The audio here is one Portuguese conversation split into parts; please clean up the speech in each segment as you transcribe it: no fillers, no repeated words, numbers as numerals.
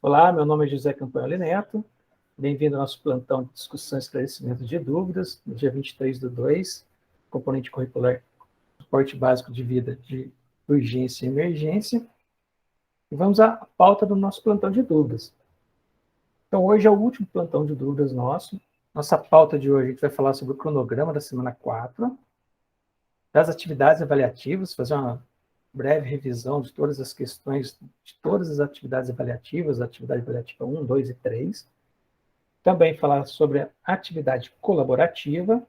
Olá, meu nome é José Campanholi Neto. Bem-vindo ao nosso plantão de discussão e esclarecimento de dúvidas, no dia 23/2, componente curricular, suporte básico de vida de urgência e emergência. E vamos à pauta do nosso plantão de dúvidas. Então, hoje é o último plantão de dúvidas nosso. Nossa pauta de hoje, a gente vai falar sobre o cronograma da semana 4, das atividades avaliativas, fazer uma breve revisão de todas as questões, de todas as atividades avaliativas, atividade avaliativa 1, 2 e 3. Também falar sobre a atividade colaborativa.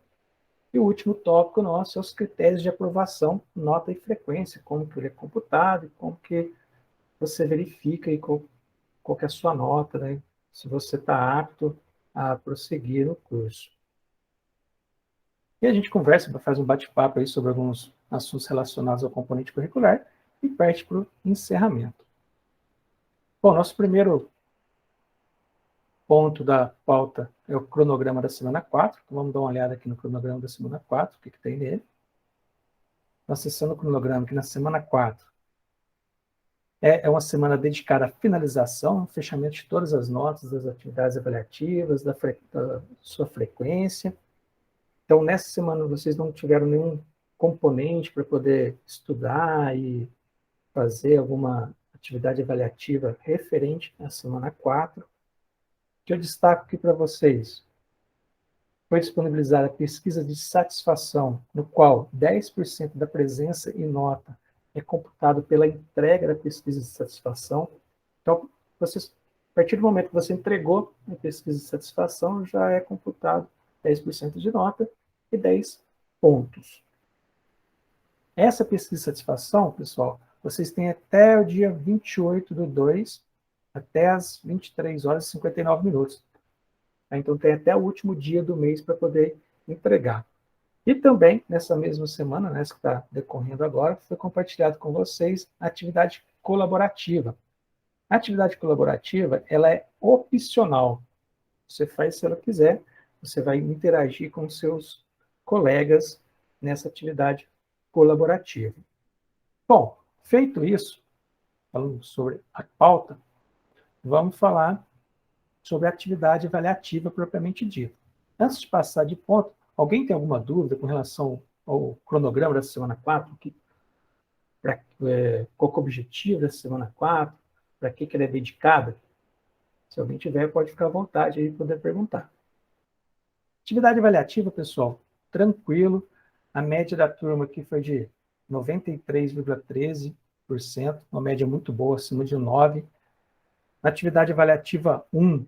E o último tópico nosso é os critérios de aprovação, nota e frequência, como que ele é computado, como que você verifica e qual que é a sua nota, né? Se você está apto a prosseguir no curso. E a gente conversa, faz um bate-papo aí sobre alguns assuntos relacionados ao componente curricular e parte para o encerramento. Bom, nosso primeiro ponto da pauta é o cronograma da semana 4. Então, vamos dar uma olhada aqui no cronograma da semana 4, o que tem nele. Nós acessando o cronograma que na semana 4 é uma semana dedicada à finalização, fechamento de todas as notas das atividades avaliativas, da sua frequência. Então, nessa semana, vocês não tiveram nenhum componente para poder estudar e fazer alguma atividade avaliativa referente à semana 4. Que eu destaco aqui para vocês. Foi disponibilizada a pesquisa de satisfação, no qual 10% da presença e nota é computado pela entrega da pesquisa de satisfação. Então, a partir do momento que você entregou a pesquisa de satisfação, já é computado 10% de nota e 10 pontos. Essa pesquisa de satisfação, pessoal, vocês têm até o dia 28/2, até as 23 horas e 59 minutos. Então, tem até o último dia do mês para poder entregar. E também, nessa mesma semana, né, que está decorrendo agora, foi compartilhado com vocês a atividade colaborativa. A atividade colaborativa, ela é opcional. Você faz se ela quiser, você vai interagir com seus colegas nessa atividade colaborativa. Bom, feito isso, falando sobre a pauta, vamos falar sobre a atividade avaliativa propriamente dita. Antes de passar de ponto, alguém tem alguma dúvida com relação ao cronograma da semana 4? Qual é o objetivo da semana 4? Para que ela é dedicada? Se alguém tiver, pode ficar à vontade aí poder perguntar. Atividade avaliativa, pessoal, tranquilo. A média da turma aqui foi de 93,13%, uma média muito boa, acima de 9. Na atividade avaliativa 1,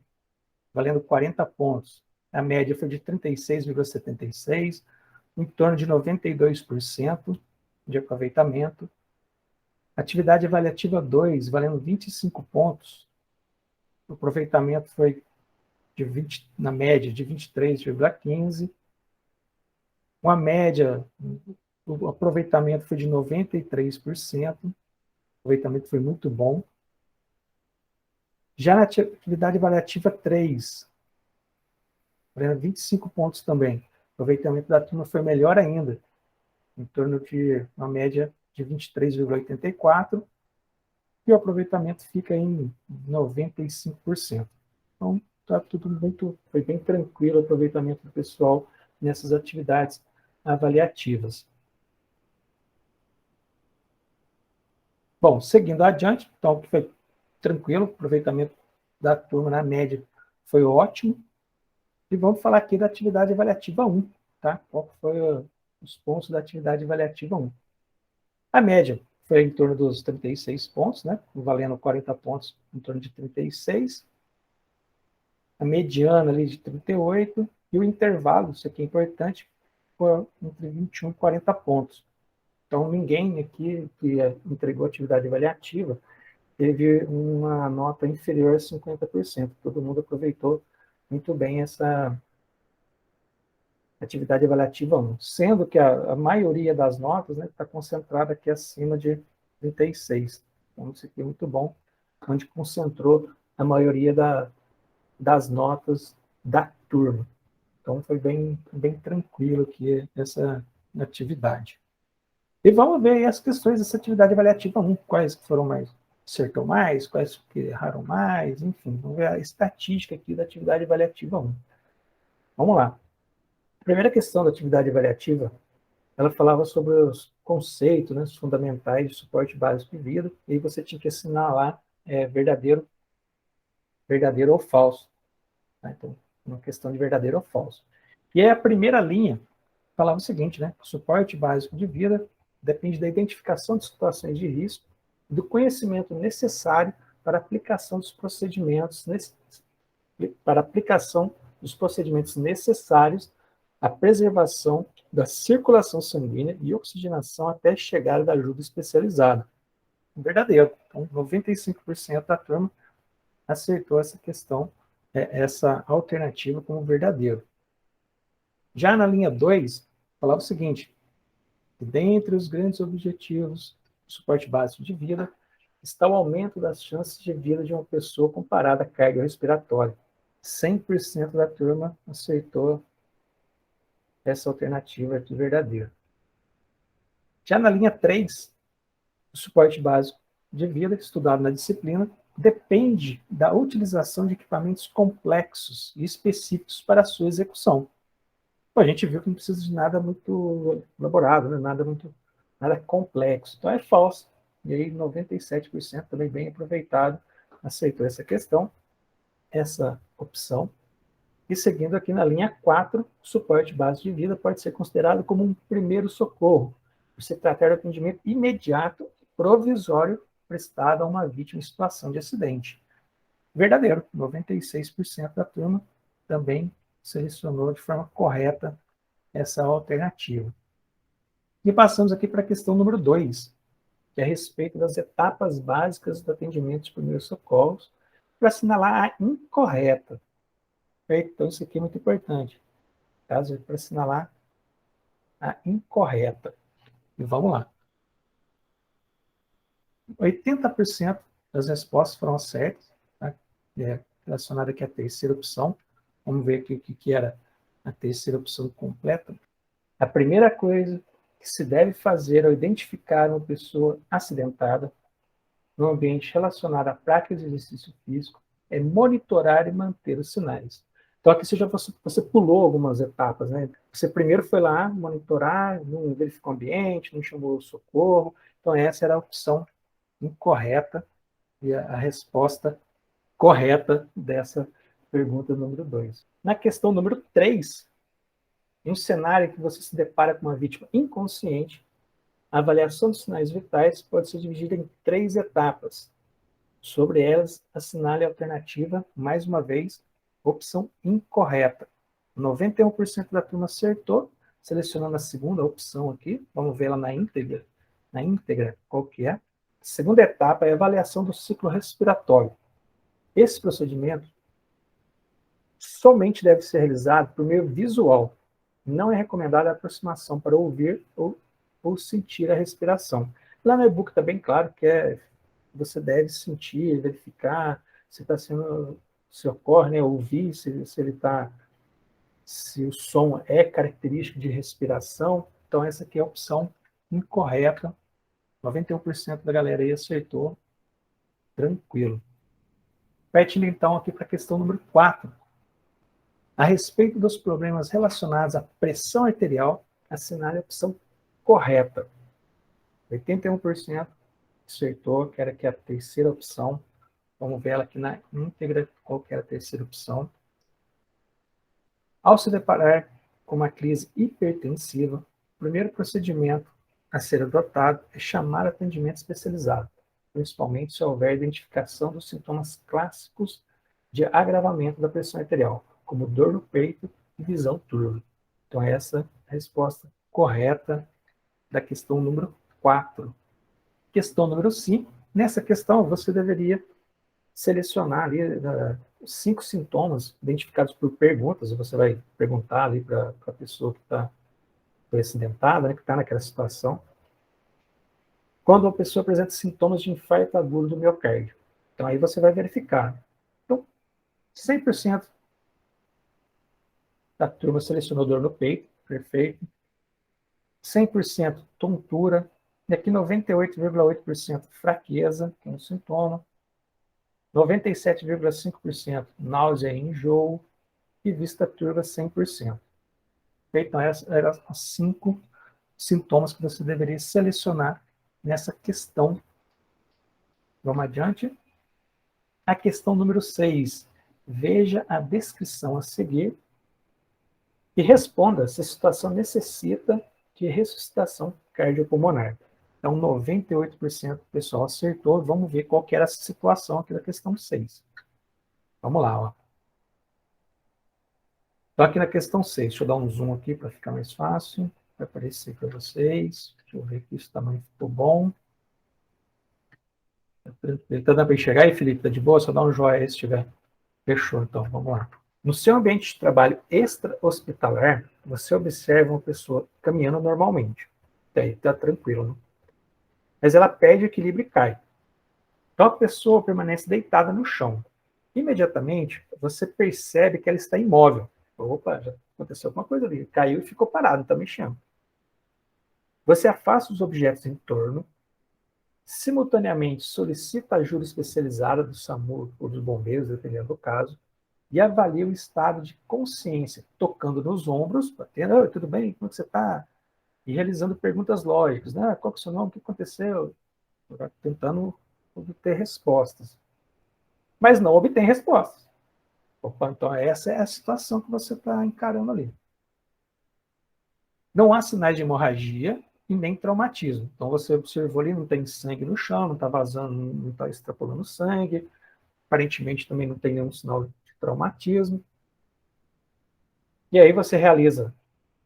valendo 40 pontos, a média foi de 36,76, em torno de 92% de aproveitamento. Atividade avaliativa 2, valendo 25 pontos, o aproveitamento foi na média de 23,15. Uma média, o aproveitamento foi de 93%, o aproveitamento foi muito bom. Já na atividade avaliativa 3, 25 pontos também. O aproveitamento da turma foi melhor ainda, em torno de uma média de 23,84%, e o aproveitamento fica em 95%. Então, tá tudo foi bem tranquilo o aproveitamento do pessoal nessas atividades avaliativas. Bom, seguindo adiante, então, foi tranquilo, o aproveitamento da turma na média foi ótimo. E vamos falar aqui da atividade avaliativa 1, tá? Qual foram os pontos da atividade avaliativa 1? A média foi em torno dos 36 pontos, né? Valendo 40 pontos em torno de 36. A mediana ali de 38, e o intervalo, isso aqui é importante, foi entre 21 e 40 pontos. Então, ninguém aqui que entregou atividade avaliativa teve uma nota inferior a 50%. Todo mundo aproveitou muito bem essa atividade avaliativa 1, sendo que a maioria das notas está concentrada aqui acima de 36. Então, isso aqui é muito bom, onde concentrou a maioria das notas da turma. Então, foi bem tranquilo aqui essa atividade. E vamos ver aí as questões dessa atividade avaliativa 1, quais foram mais acertou mais, quais que erraram mais, enfim, vamos ver a estatística aqui da atividade avaliativa 1. Vamos lá. A primeira questão da atividade avaliativa, ela falava sobre os conceitos, né, os fundamentais de suporte básico de vida, e aí você tinha que assinalar verdadeiro ou falso. Tá? Então, uma questão de verdadeiro ou falso. E aí a primeira linha falava o seguinte, né? Suporte básico de vida depende da identificação de situações de risco e do conhecimento necessário para a aplicação dos procedimentos necessários à preservação da circulação sanguínea e oxigenação até a chegada da ajuda especializada. Verdadeiro. Então, 95% da turma acertou essa questão, essa alternativa como verdadeiro. Já na linha 2, falava o seguinte, dentre os grandes objetivos do suporte básico de vida, está o aumento das chances de vida de uma pessoa comparada à carga respiratória. 100% da turma acertou essa alternativa de verdadeiro. Já na linha 3, o suporte básico de vida, estudado na disciplina, depende da utilização de equipamentos complexos e específicos para a sua execução. Bom, a gente viu que não precisa de nada muito elaborado, né? nada complexo. Então é falso. E aí 97% também bem aproveitado, aceitou essa questão, essa opção. E seguindo aqui na linha 4, suporte básico de vida pode ser considerado como um primeiro socorro, por se tratar do atendimento imediato e provisório prestado a uma vítima em situação de acidente. Verdadeiro, 96% da turma também selecionou de forma correta essa alternativa. E passamos aqui para a questão número 2, que é a respeito das etapas básicas do atendimento de primeiros socorros, para assinalar a incorreta. Então, isso aqui é muito importante. Caso para assinalar a incorreta. E vamos lá. 80% das respostas foram certas, tá? Relacionada aqui à terceira opção. Vamos ver aqui o que era a terceira opção completa. A primeira coisa que se deve fazer ao identificar uma pessoa acidentada no ambiente relacionado à prática de exercício físico é monitorar e manter os sinais. Então, aqui você pulou algumas etapas, né? Você primeiro foi lá monitorar, não verificou o ambiente, não chamou socorro. Então, essa era a opção incorreta e a resposta correta dessa pergunta número 2. Na questão número 3, em um cenário que você se depara com uma vítima inconsciente, a avaliação dos sinais vitais pode ser dividida em 3 etapas. Sobre elas, assinale a alternativa, mais uma vez, opção incorreta. 91% da turma acertou, selecionando a segunda opção aqui. Vamos ver ela na íntegra. Na íntegra, qual que é? A segunda etapa é a avaliação do ciclo respiratório. Esse procedimento somente deve ser realizado por meio visual. Não é recomendada a aproximação para ouvir ou sentir a respiração. Lá no e-book está bem claro que você deve sentir, verificar se está sendo, se ocorre, né, ouvir, se o som é característico de respiração. Então essa aqui é a opção incorreta. 91% da galera aí acertou, tranquilo. Partindo então aqui para a questão número 4. A respeito dos problemas relacionados à pressão arterial, assinale a opção correta. 81% acertou, que era aqui a terceira opção. Vamos ver ela aqui na íntegra, qual que era a terceira opção. Ao se deparar com uma crise hipertensiva, o primeiro procedimento a ser adotado é chamar atendimento especializado, principalmente se houver identificação dos sintomas clássicos de agravamento da pressão arterial, como dor no peito e visão turva. Então, essa é a resposta correta da questão número 4. Questão número 5. Nessa questão, você deveria selecionar ali os 5 sintomas identificados por perguntas. Você vai perguntar ali para a pessoa que foi acidentada, né, que está naquela situação. Quando uma pessoa apresenta sintomas de infarto agudo do miocárdio. Então, aí você vai verificar. Então, 100% da turma selecionou dor no peito, perfeito. 100% tontura, E aqui 98,8% fraqueza, que é um sintoma. 97,5% náusea e enjoo. E vista turva 100%. Então, essas eram as 5 sintomas que você deveria selecionar nessa questão. Vamos adiante. A questão número 6. Veja a descrição a seguir e responda se a situação necessita de ressuscitação cardiopulmonar. Então, 98% do pessoal acertou. Vamos ver qual que era a situação aqui da questão 6. Vamos lá, ó. Então, aqui na questão 6, deixa eu dar um zoom aqui para ficar mais fácil. Vai aparecer para vocês. Deixa eu ver aqui se o tamanho ficou bom. Tá dando para enxergar aí, Felipe? Tá de boa? Só dá um joinha aí se tiver. Fechou, então, vamos lá. No seu ambiente de trabalho extra-hospitalar, você observa uma pessoa caminhando normalmente. Daí tá tranquilo, né? Mas ela perde o equilíbrio e cai. Então a pessoa permanece deitada no chão. Imediatamente, você percebe que ela está imóvel. Opa, já aconteceu alguma coisa ali. Caiu e ficou parado, está mexendo. Você afasta os objetos em torno, simultaneamente solicita ajuda especializada do SAMU ou dos bombeiros, dependendo do caso, e avalia o estado de consciência, tocando nos ombros, batendo, tudo bem, como você está? E realizando perguntas lógicas, né? Qual que é o seu nome? O que aconteceu? Tentando obter respostas. Mas não obtém respostas. Opa, então essa é a situação que você está encarando ali. Não há sinais de hemorragia e nem traumatismo. Então você observou ali, não tem sangue no chão, não está vazando, não está extrapolando sangue. Aparentemente também não tem nenhum sinal de traumatismo. E aí você realiza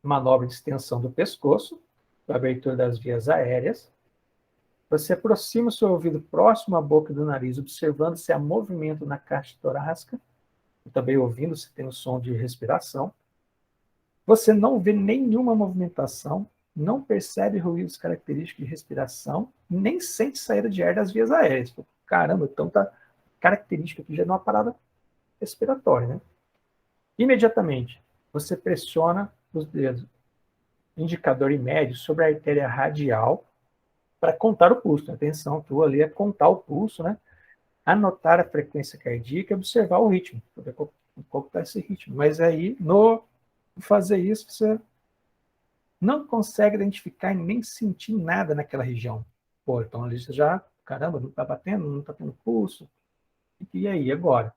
manobra de extensão do pescoço, abertura das vias aéreas. Você aproxima o seu ouvido próximo à boca e do nariz, observando se há movimento na caixa torácica, e também ouvindo se tem o som de respiração. Você não vê nenhuma movimentação, não percebe ruídos característicos de respiração, nem sente saída de ar das vias aéreas. Caramba, então tá característica aqui já de uma parada respiratória, né? Imediatamente, você pressiona os dedos indicador e médio sobre a artéria radial para contar o pulso. A atenção tua ali é contar o pulso, né? Anotar a frequência cardíaca e observar o ritmo, para ver qual está esse ritmo. Mas aí, no fazer isso, você não consegue identificar e nem sentir nada naquela região. Pô, então ali você já, caramba, não está batendo, não está tendo pulso. E aí, agora?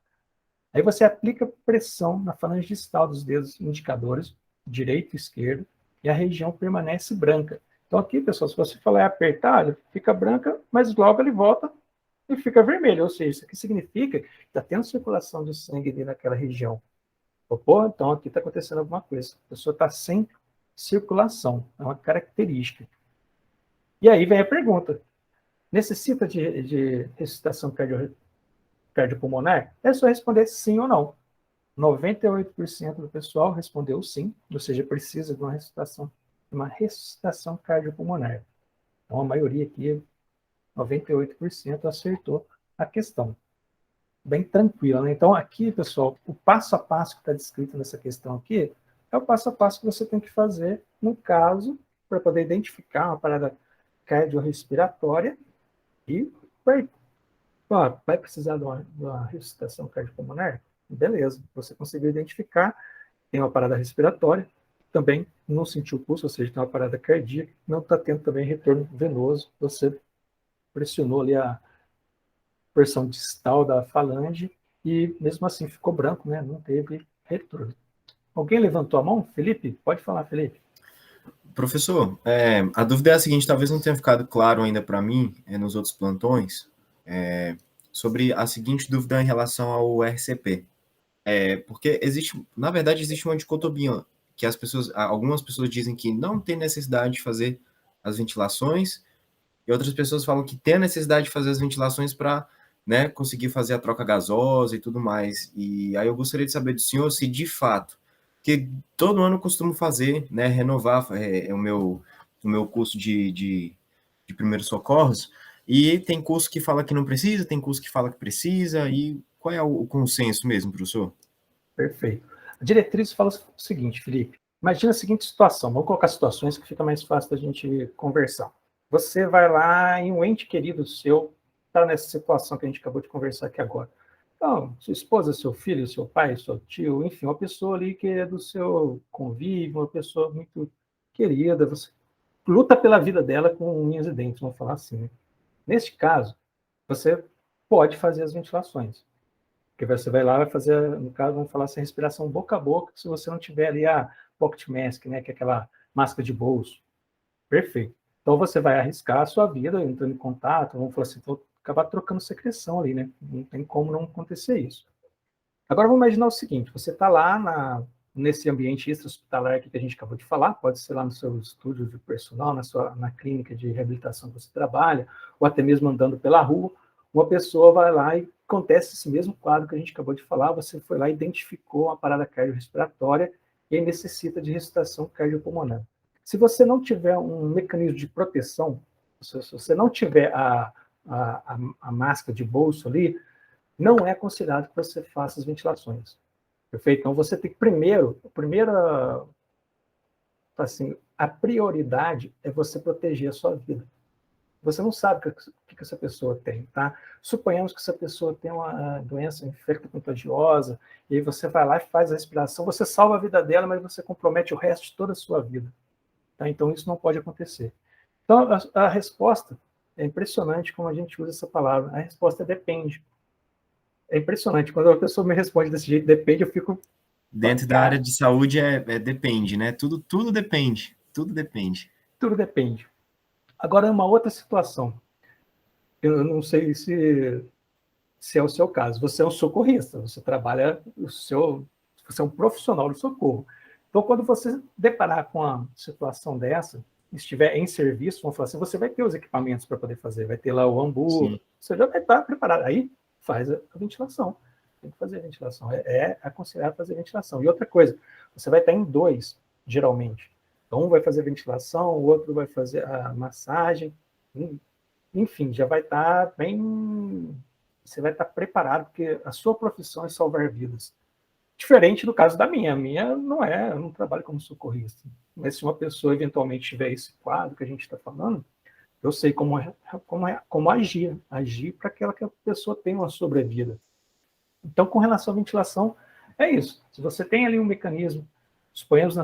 Aí você aplica pressão na falange distal dos dedos indicadores, direito e esquerdo, e a região permanece branca. Então aqui, pessoal, se você falar apertar, ele fica branca, mas logo ele volta e fica vermelho. Ou seja, isso aqui significa que está tendo circulação de sangue ali naquela região. Pô, então aqui está acontecendo alguma coisa. A pessoa está sem circulação, é uma característica. E aí vem a pergunta: necessita de ressuscitação cardiopulmonar? É só responder sim ou não. 98% do pessoal respondeu sim, ou seja, precisa de uma ressuscitação cardiopulmonar. Então, a maioria aqui, 98%, acertou a questão. Bem tranquila, né? Então, aqui, pessoal, o passo a passo que está descrito nessa questão aqui é o passo a passo que você tem que fazer no caso, para poder identificar uma parada cardiorrespiratória e vai precisar de uma ressuscitação cardiopulmonar? Beleza, você conseguiu identificar, tem uma parada respiratória, também não sentiu pulso, ou seja, tem uma parada cardíaca, não está tendo também retorno venoso, você pressionou ali a porção distal da falange e mesmo assim ficou branco, né? Não teve retorno. Alguém levantou a mão? Felipe? Pode falar, Felipe. Professor, a dúvida é a seguinte, talvez não tenha ficado claro ainda para mim, nos outros plantões, sobre a seguinte dúvida em relação ao RCP. Porque na verdade, existe uma dicotomia, que algumas pessoas dizem que não tem necessidade de fazer as ventilações, e outras pessoas falam que tem a necessidade de fazer as ventilações para, né, conseguir fazer a troca gasosa e tudo mais. E aí eu gostaria de saber do senhor se de fato, que todo ano eu costumo fazer, né, renovar o meu curso de primeiros socorros, e tem curso que fala que não precisa, tem curso que fala que precisa, e qual é o consenso mesmo, professor? Perfeito. A diretriz fala o seguinte, Felipe. Imagina a seguinte situação. Vamos colocar situações que fica mais fácil da gente conversar. você vai lá em um ente querido seu, está nessa situação que a gente acabou de conversar aqui agora. Então, sua esposa, seu filho, seu pai, seu tio, enfim, uma pessoa ali que é do seu convívio, uma pessoa muito querida, você luta pela vida dela com unhas e dentes, vamos falar assim, né? Neste caso, você pode fazer as ventilações. Porque você vai lá, vai fazer, no caso, vamos falar assim, respiração boca a boca, se você não tiver ali a pocket mask, né, que é aquela máscara de bolso. Perfeito. Então você vai arriscar a sua vida entrando em contato, vamos falar assim, vou acabar trocando secreção ali, né? Não tem como não acontecer isso. Agora vamos imaginar o seguinte, você está lá nesse ambiente extra-hospitalar que a gente acabou de falar, pode ser lá no seu estúdio de personal, na clínica de reabilitação que você trabalha, ou até mesmo andando pela rua, uma pessoa vai lá e acontece esse mesmo quadro que a gente acabou de falar, você foi lá e identificou uma parada cardiorrespiratória e necessita de ressuscitação cardiopulmonar. Se você não tiver um mecanismo de proteção, se você não tiver a máscara de bolso ali, não é considerado que você faça as ventilações. Perfeito? Então, você tem que assim, a prioridade é você proteger a sua vida. Você não sabe o que essa pessoa tem, tá? Suponhamos que essa pessoa tem uma doença infecto-contagiosa, e aí você vai lá e faz a respiração, você salva a vida dela, mas você compromete o resto de toda a sua vida. Tá? Então, isso não pode acontecer. Então, a resposta é impressionante como a gente usa essa palavra. A resposta é depende. É impressionante. Quando a pessoa me responde desse jeito, depende, eu fico... Dentro da área de saúde depende, né? Tudo depende. Tudo depende. Tudo depende. Agora, uma outra situação. Eu não sei se é o seu caso. Você é um socorrista, você trabalha, você é um profissional do socorro. Então, quando você deparar com uma situação dessa, estiver em serviço, vamos falar assim, você vai ter os equipamentos para poder fazer, vai ter lá o ambu, você já vai estar preparado. Aí, faz a ventilação. Tem que fazer a ventilação. É aconselhável fazer ventilação. E outra coisa, você vai estar em dois, geralmente. Então, um vai fazer a ventilação, o outro vai fazer a massagem. Enfim, já vai estar bem... Você vai estar preparado, porque a sua profissão é salvar vidas. Diferente do caso da minha. A minha não é, eu não trabalho como socorrista. Mas se uma pessoa eventualmente tiver esse quadro que a gente está falando, eu sei como agir para que aquela pessoa tenha uma sobrevida. Então, com relação à ventilação, é isso. Se você tem ali um mecanismo, suponhamos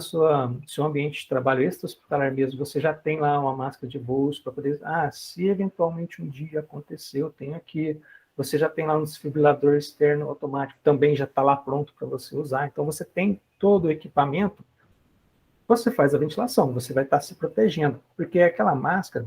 seu ambiente de trabalho extra-hospitalar mesmo, você já tem lá uma máscara de bolso para poder... se eventualmente um dia acontecer, eu tenho aqui... Você já tem lá um desfibrilador externo automático, também já está lá pronto para você usar. Então, você tem todo o equipamento, você faz a ventilação, você vai estar se protegendo. Porque aquela máscara,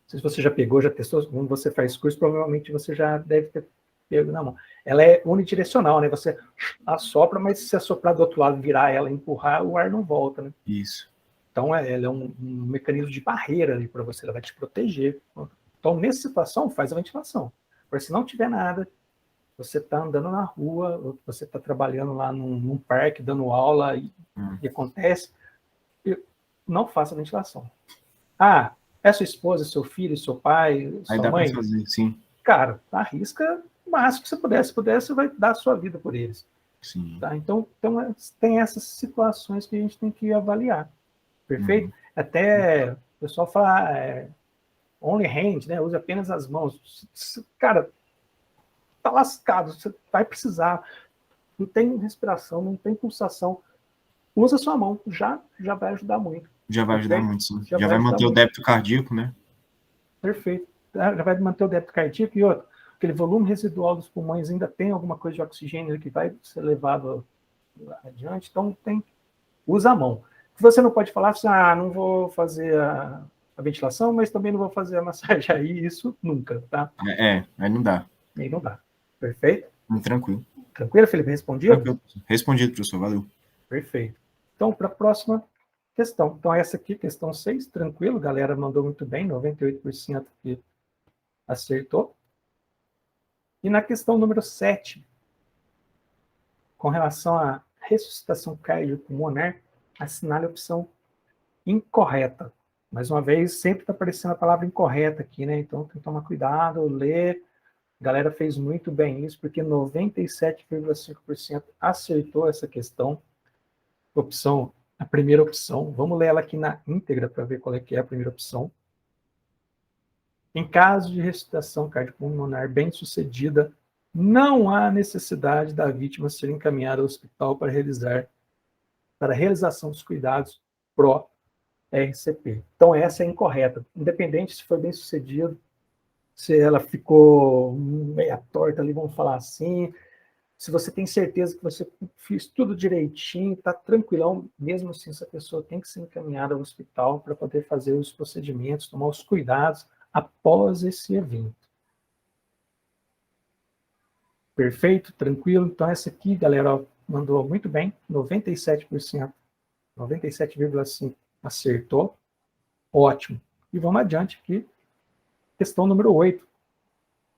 se você já pegou, já testou, quando você faz curso, provavelmente você já deve ter pego na mão. Ela é unidirecional, né? Você assopra, mas se assoprar do outro lado, virar ela, empurrar, o ar não volta, né? Isso. Então, ela é um mecanismo de barreira ali para você, ela vai te proteger. Então, nessa situação, faz a ventilação. Porque se não tiver nada, você está andando na rua, ou você está trabalhando lá num parque, dando aula, e acontece, não faça ventilação. É sua esposa, seu filho, seu pai, sua Aí dá mãe? para fazer, sim. Cara, arrisca o máximo que você puder. Se puder, você vai dar a sua vida por eles. Sim. Tá? Então, tem essas situações que a gente tem que avaliar. Perfeito? Até o pessoal fala... only hand, né? Use apenas as mãos. Cara, tá lascado, você vai precisar. Não tem respiração, não tem pulsação. Usa a sua mão, já vai ajudar muito. Já vai ajudar muito, sim. Já vai ajudar manter o débito cardíaco, né? Perfeito. Já vai manter o débito cardíaco e outro. Aquele volume residual dos pulmões ainda tem alguma coisa de oxigênio que vai ser levado adiante, então usa a mão. Você não pode falar assim, não vou fazer a ventilação, mas também não vou fazer a massagem aí, isso nunca, tá? Aí não dá. Aí não dá. Perfeito? Tranquilo. Tranquilo, Felipe? Respondido? Tranquilo. Respondido, professor. Valeu. Perfeito. Então, para a próxima questão. Então, essa aqui, questão 6, tranquilo, galera mandou muito bem, 98% que acertou. E na questão número 7, com relação à ressuscitação cardiopulmonar, assinale a opção incorreta. Mais uma vez, sempre está aparecendo a palavra incorreta aqui, né? Então, tem que tomar cuidado, ler. A galera fez muito bem isso, porque 97,5% acertou essa questão. A primeira opção. Vamos ler ela aqui na íntegra para ver qual é que é a primeira opção. Em caso de ressuscitação cardiopulmonar bem-sucedida, não há necessidade da vítima ser encaminhada ao hospital para a realização dos cuidados pró-RCP. Então, essa é incorreta. Independente se foi bem-sucedido, se ela ficou meia torta ali, vamos falar assim, se você tem certeza que você fez tudo direitinho, está tranquilão, mesmo assim, essa pessoa tem que ser encaminhada ao hospital para poder fazer os procedimentos, tomar os cuidados após esse evento. Perfeito? Tranquilo? Então, essa aqui, galera, ó, mandou muito bem, 97%, 97,5% acertou. Ótimo. E vamos adiante aqui. Questão número 8.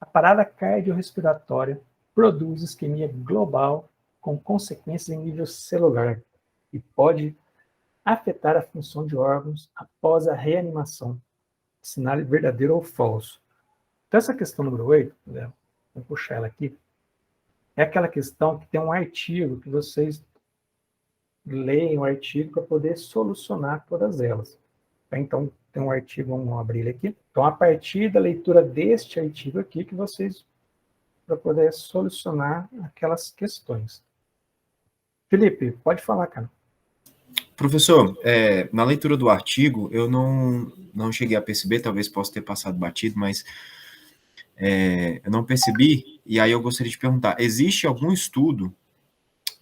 A parada cardiorrespiratória produz isquemia global com consequências em nível celular e pode afetar a função de órgãos após a reanimação. Sinal verdadeiro ou falso. Então, essa questão número 8, né, vou puxar ela aqui, é aquela questão que tem um artigo que vocês leem o artigo para poder solucionar todas elas. Então, tem um artigo, vamos abrir ele aqui. Então, a partir da leitura deste artigo aqui, que vocês, para poder solucionar aquelas questões. Felipe, pode falar, cara. Professor, na leitura do artigo, eu não cheguei a perceber, talvez possa ter passado batido, mas eu não percebi, e aí eu gostaria de perguntar, existe algum estudo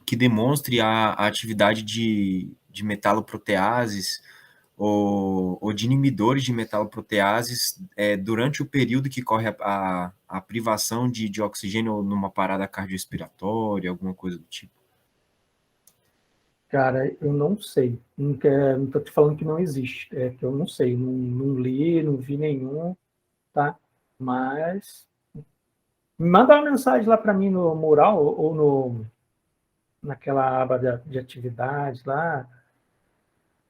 que demonstre a atividade de metaloproteases ou de inibidores de metaloproteases durante o período que corre a privação de oxigênio numa parada cardiorrespiratória, alguma coisa do tipo? Cara, eu não sei. Não estou te falando que não existe. É que eu não sei. Não li, não vi nenhum, tá? Mas manda uma mensagem lá para mim no mural ou naquela aba de atividades lá,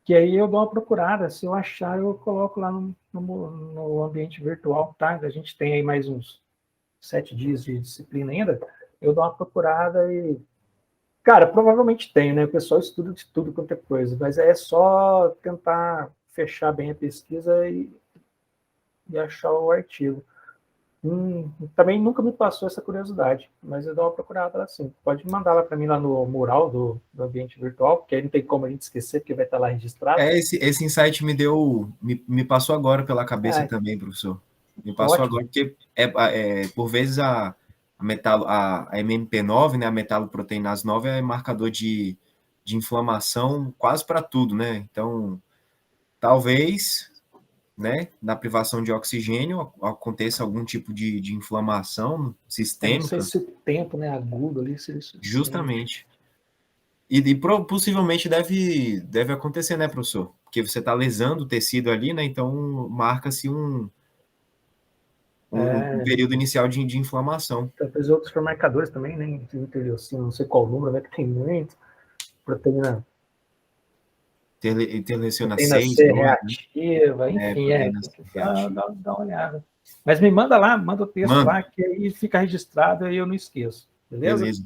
que aí eu dou uma procurada. Se eu achar, eu coloco lá no ambiente virtual, tá? A gente tem aí mais uns 7 dias de disciplina ainda. Eu dou uma procurada e... Cara, provavelmente tem, né? O pessoal estuda de tudo quanto é coisa, mas é só tentar fechar bem a pesquisa e achar o artigo. Também nunca me passou essa curiosidade, mas eu dou uma procurada lá sim. Pode mandar lá para mim lá no mural do ambiente virtual, porque aí não tem como a gente esquecer, porque vai estar lá registrado. Esse insight me passou agora pela cabeça também, professor. Me passou Ótimo. agora, porque por vezes a MMP9, né, a metaloproteinase 9, é marcador de inflamação quase para tudo, né? Então, talvez, né, na privação de oxigênio aconteça algum tipo de inflamação Eu não sei sistêmica. se o tempo, né, agudo ali, se isso... Justamente. E possivelmente deve acontecer, né, professor? Porque você está lesando o tecido ali, né? Então marca-se um período inicial de inflamação. Talvez outros marcadores também, né? Interleucina, não sei qual número, né? Que tem muito. Proteína Interleucina proteína 6, C 2, reativa, né? enfim, Proteína tem que reativa. dar uma olhada. Mas me manda lá, manda o texto Mano, lá, que aí fica registrado e eu não esqueço. Beleza? beleza.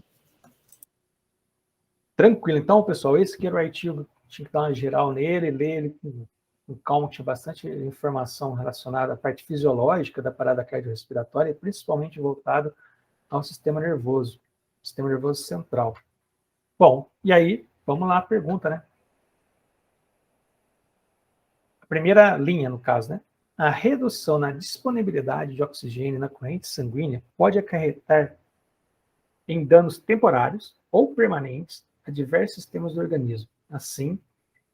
Tranquilo. Então, pessoal, esse que era o artigo, tinha que dar uma geral nele, ler ele com calma, tinha bastante informação relacionada à parte fisiológica da parada cardiorrespiratória, principalmente voltado ao sistema nervoso central. Bom, e aí, vamos lá a pergunta, né? A primeira linha, no caso, né? A redução na disponibilidade de oxigênio na corrente sanguínea pode acarretar em danos temporários ou permanentes a diversos sistemas do organismo. Assim,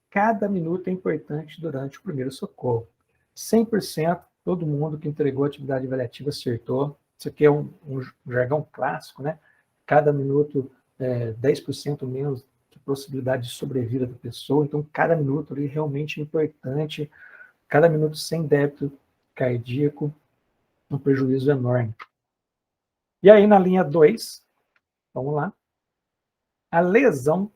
cada minuto é importante durante o primeiro socorro. 100%, todo mundo que entregou a atividade avaliativa acertou. Isso aqui é um jargão clássico, né? Cada minuto, 10% menos de possibilidade de sobrevida da pessoa. Então, cada minuto ali realmente é importante. Cada minuto sem débito cardíaco, um prejuízo enorme. E aí, na linha 2, vamos lá. A lesão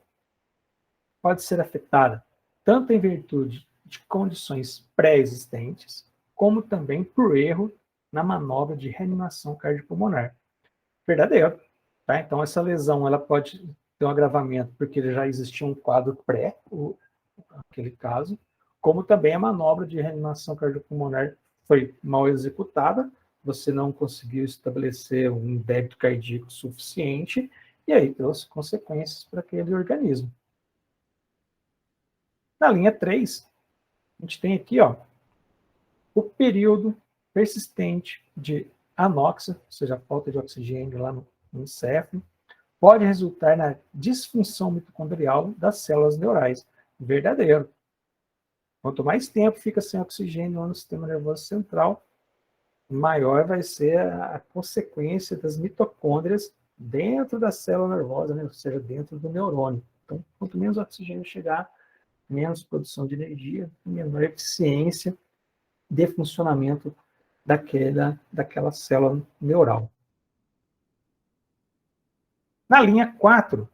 pode ser afetada tanto em virtude de condições pré-existentes, como também por erro na manobra de reanimação cardiopulmonar. Verdadeiro. Tá? Então, essa lesão ela pode ter um agravamento porque já existia um quadro aquele caso, como também a manobra de reanimação cardiopulmonar foi mal executada, você não conseguiu estabelecer um débito cardíaco suficiente, e aí trouxe consequências para aquele organismo. Na linha 3, a gente tem aqui, ó, o período persistente de anóxia, ou seja, a falta de oxigênio lá no encéfalo, pode resultar na disfunção mitocondrial das células neurais. Verdadeiro. Quanto mais tempo fica sem oxigênio no sistema nervoso central, maior vai ser a consequência das mitocôndrias dentro da célula nervosa, né? Ou seja, dentro do neurônio. Então, quanto menos oxigênio chegar, menos produção de energia, menor eficiência de funcionamento daquela célula neural. Na linha 4,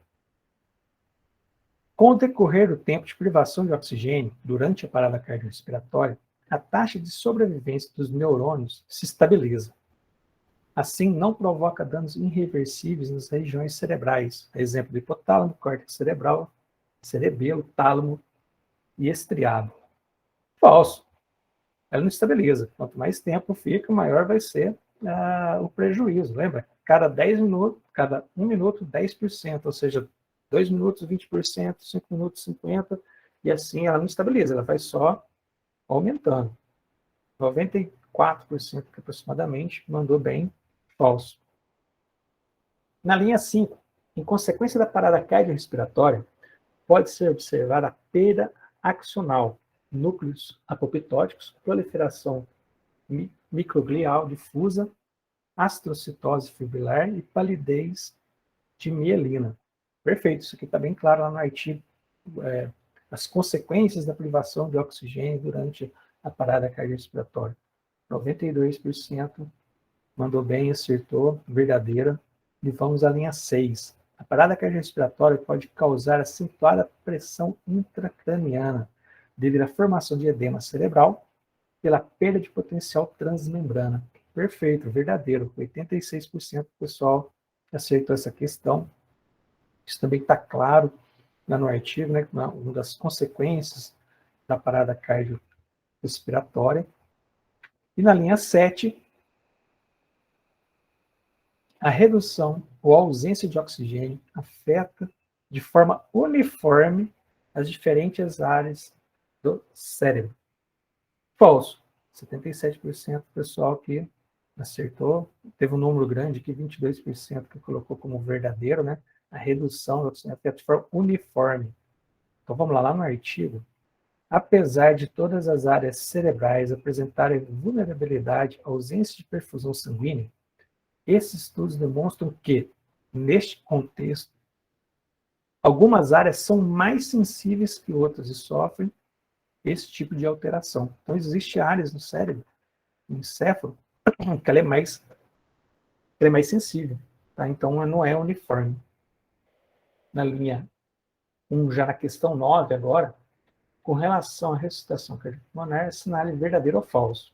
com o decorrer do tempo de privação de oxigênio durante a parada cardiorrespiratória, a taxa de sobrevivência dos neurônios se estabiliza. Assim, não provoca danos irreversíveis nas regiões cerebrais, exemplo do hipotálamo, córtex cerebral, cerebelo, tálamo e estriado. Falso. Ela não estabiliza. Quanto mais tempo fica, maior vai ser o prejuízo. Lembra? Cada 10 minutos, cada 1 minuto, 10%, ou seja, 2 minutos, 20%, 5 minutos, 50%, e assim ela não estabiliza, ela vai só aumentando. 94% aproximadamente mandou bem falso. Na linha 5, em consequência da parada cardiorrespiratória, pode ser observada a perda axonal, núcleos apoptóticos, proliferação microglial difusa, astrocitose fibrilar e palidez de mielina. Perfeito, isso aqui está bem claro lá no artigo. As consequências da privação de oxigênio durante a parada cardiorrespiratória. 92% mandou bem, acertou, verdadeira. E vamos à linha 6. A parada cardiorrespiratória pode causar acentuada pressão intracraniana devido à formação de edema cerebral pela perda de potencial transmembrana. Perfeito, verdadeiro. 86% do pessoal acertou essa questão. Isso também está claro lá no artigo, né? Uma das consequências da parada cardiorrespiratória. E na linha 7, a redução ou ausência de oxigênio afeta de forma uniforme as diferentes áreas do cérebro. Falso. 77% do pessoal que acertou. Teve um número grande aqui, 22% que colocou como verdadeiro, né? A redução do oxigênio afeta de forma uniforme. Então vamos lá no artigo. Apesar de todas as áreas cerebrais apresentarem vulnerabilidade à ausência de perfusão sanguínea, esses estudos demonstram que, neste contexto, algumas áreas são mais sensíveis que outras e sofrem esse tipo de alteração. Então, existem áreas no cérebro, no encéfalo, que ela é mais sensível. Tá? Então, não é uniforme. Na linha 1, já na questão 9 agora, com relação à ressuscitação cardiopulmonar, assinale verdadeiro ou falso.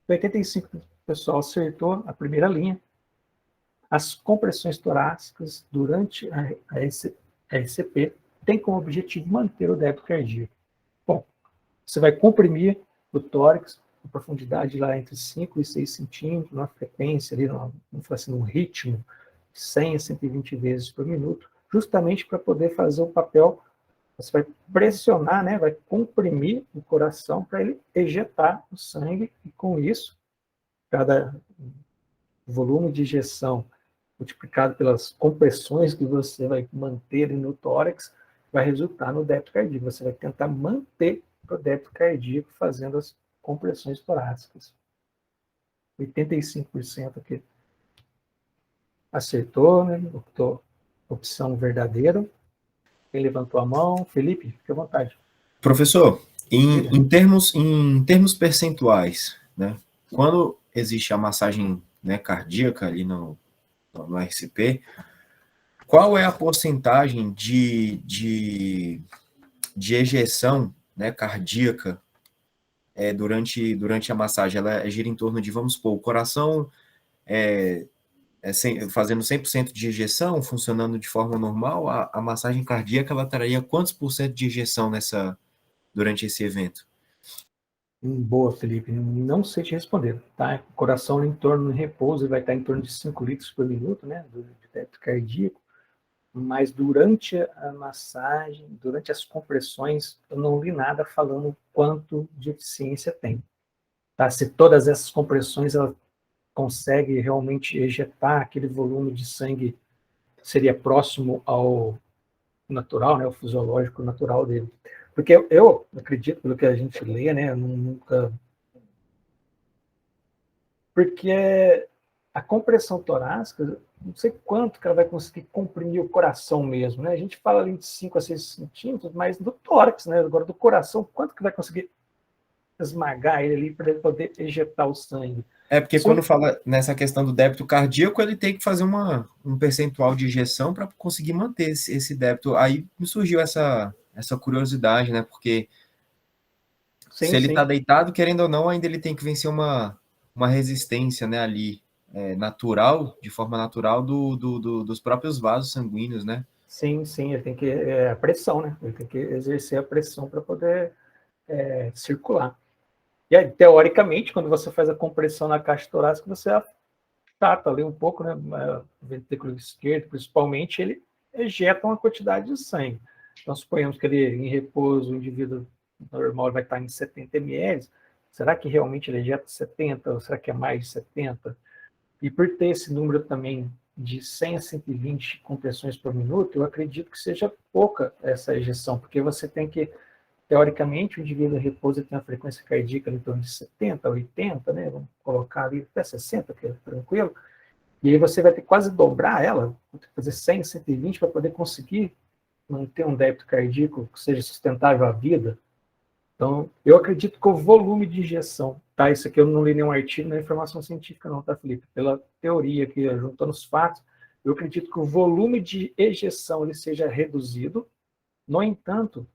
85% do pessoal acertou a primeira linha. As compressões torácicas durante a RCP têm como objetivo manter o débito cardíaco. Bom, você vai comprimir o tórax, a profundidade lá entre 5 e 6 centímetros, numa frequência ali, vamos falar assim, num ritmo de 100 a 120 vezes por minuto, justamente para poder fazer o papel. Você vai pressionar, né, vai comprimir o coração para ele ejetar o sangue, e com isso, cada volume de injeção multiplicado pelas compressões que você vai manter no tórax, vai resultar no débito cardíaco. Você vai tentar manter o débito cardíaco fazendo as compressões torácicas. 85% aqui acertou, né? Opção verdadeira. Quem levantou a mão? Felipe, fique à vontade. Professor, em termos percentuais, né, quando existe a massagem, né, cardíaca ali no RCP, qual é a porcentagem de ejeção, né, cardíaca durante a massagem? Ela gira em torno de, vamos supor, o coração fazendo 100% de ejeção, funcionando de forma normal, a massagem cardíaca ela traria quantos por cento de ejeção durante esse evento? Boa, Felipe. Não sei te responder, tá? O coração em torno de repouso vai estar em torno de 5 litros por minuto, né? De débito cardíaco. Mas durante a massagem, durante as compressões, eu não li nada falando quanto de eficiência tem. Tá? Se todas essas compressões ela consegue realmente ejetar aquele volume de sangue seria próximo ao natural, né, o fisiológico natural dele. Porque eu acredito, pelo que a gente lê, né, nunca... Porque a compressão torácica, não sei quanto que ela vai conseguir comprimir o coração mesmo, né? A gente fala ali de 5 a 6 centímetros, mas do tórax, né? Agora do coração, quanto que vai conseguir esmagar ele ali para ele poder ejetar o sangue? É porque quando fala nessa questão do débito cardíaco, ele tem que fazer um percentual de injeção para conseguir manter esse débito. Aí me surgiu essa curiosidade, né? Porque se Sim, ele está sim. deitado, querendo ou não, ainda ele tem que vencer uma resistência, né, ali, natural, de forma natural, dos próprios vasos sanguíneos, né? Sim, sim, ele tem que... a pressão, né? Ele tem que exercer a pressão para poder circular. E aí, teoricamente, quando você faz a compressão na caixa torácica, você afeta ali um pouco, né? O ventrículo esquerdo, principalmente, ele ejeta uma quantidade de sangue. Então, suponhamos que ele, em repouso, o indivíduo normal vai estar em 70 ml. Será que realmente ele ejeta 70? Ou será que é mais de 70? E por ter esse número também de 100 a 120 compressões por minuto, eu acredito que seja pouca essa ejeção, porque você tem que, teoricamente, o indivíduo em repouso tem uma frequência cardíaca em torno de 70, 80, né? Vamos colocar ali até 60, que é tranquilo. E aí você vai ter que quase dobrar ela, fazer 100, 120 para poder conseguir manter um débito cardíaco que seja sustentável à vida. Então, eu acredito que o volume de injeção, tá? Isso aqui eu não li nenhum artigo, nem informação científica não, tá, Felipe? Pela teoria aqui, juntando os fatos, eu acredito que o volume de ejeção ele seja reduzido. No entanto,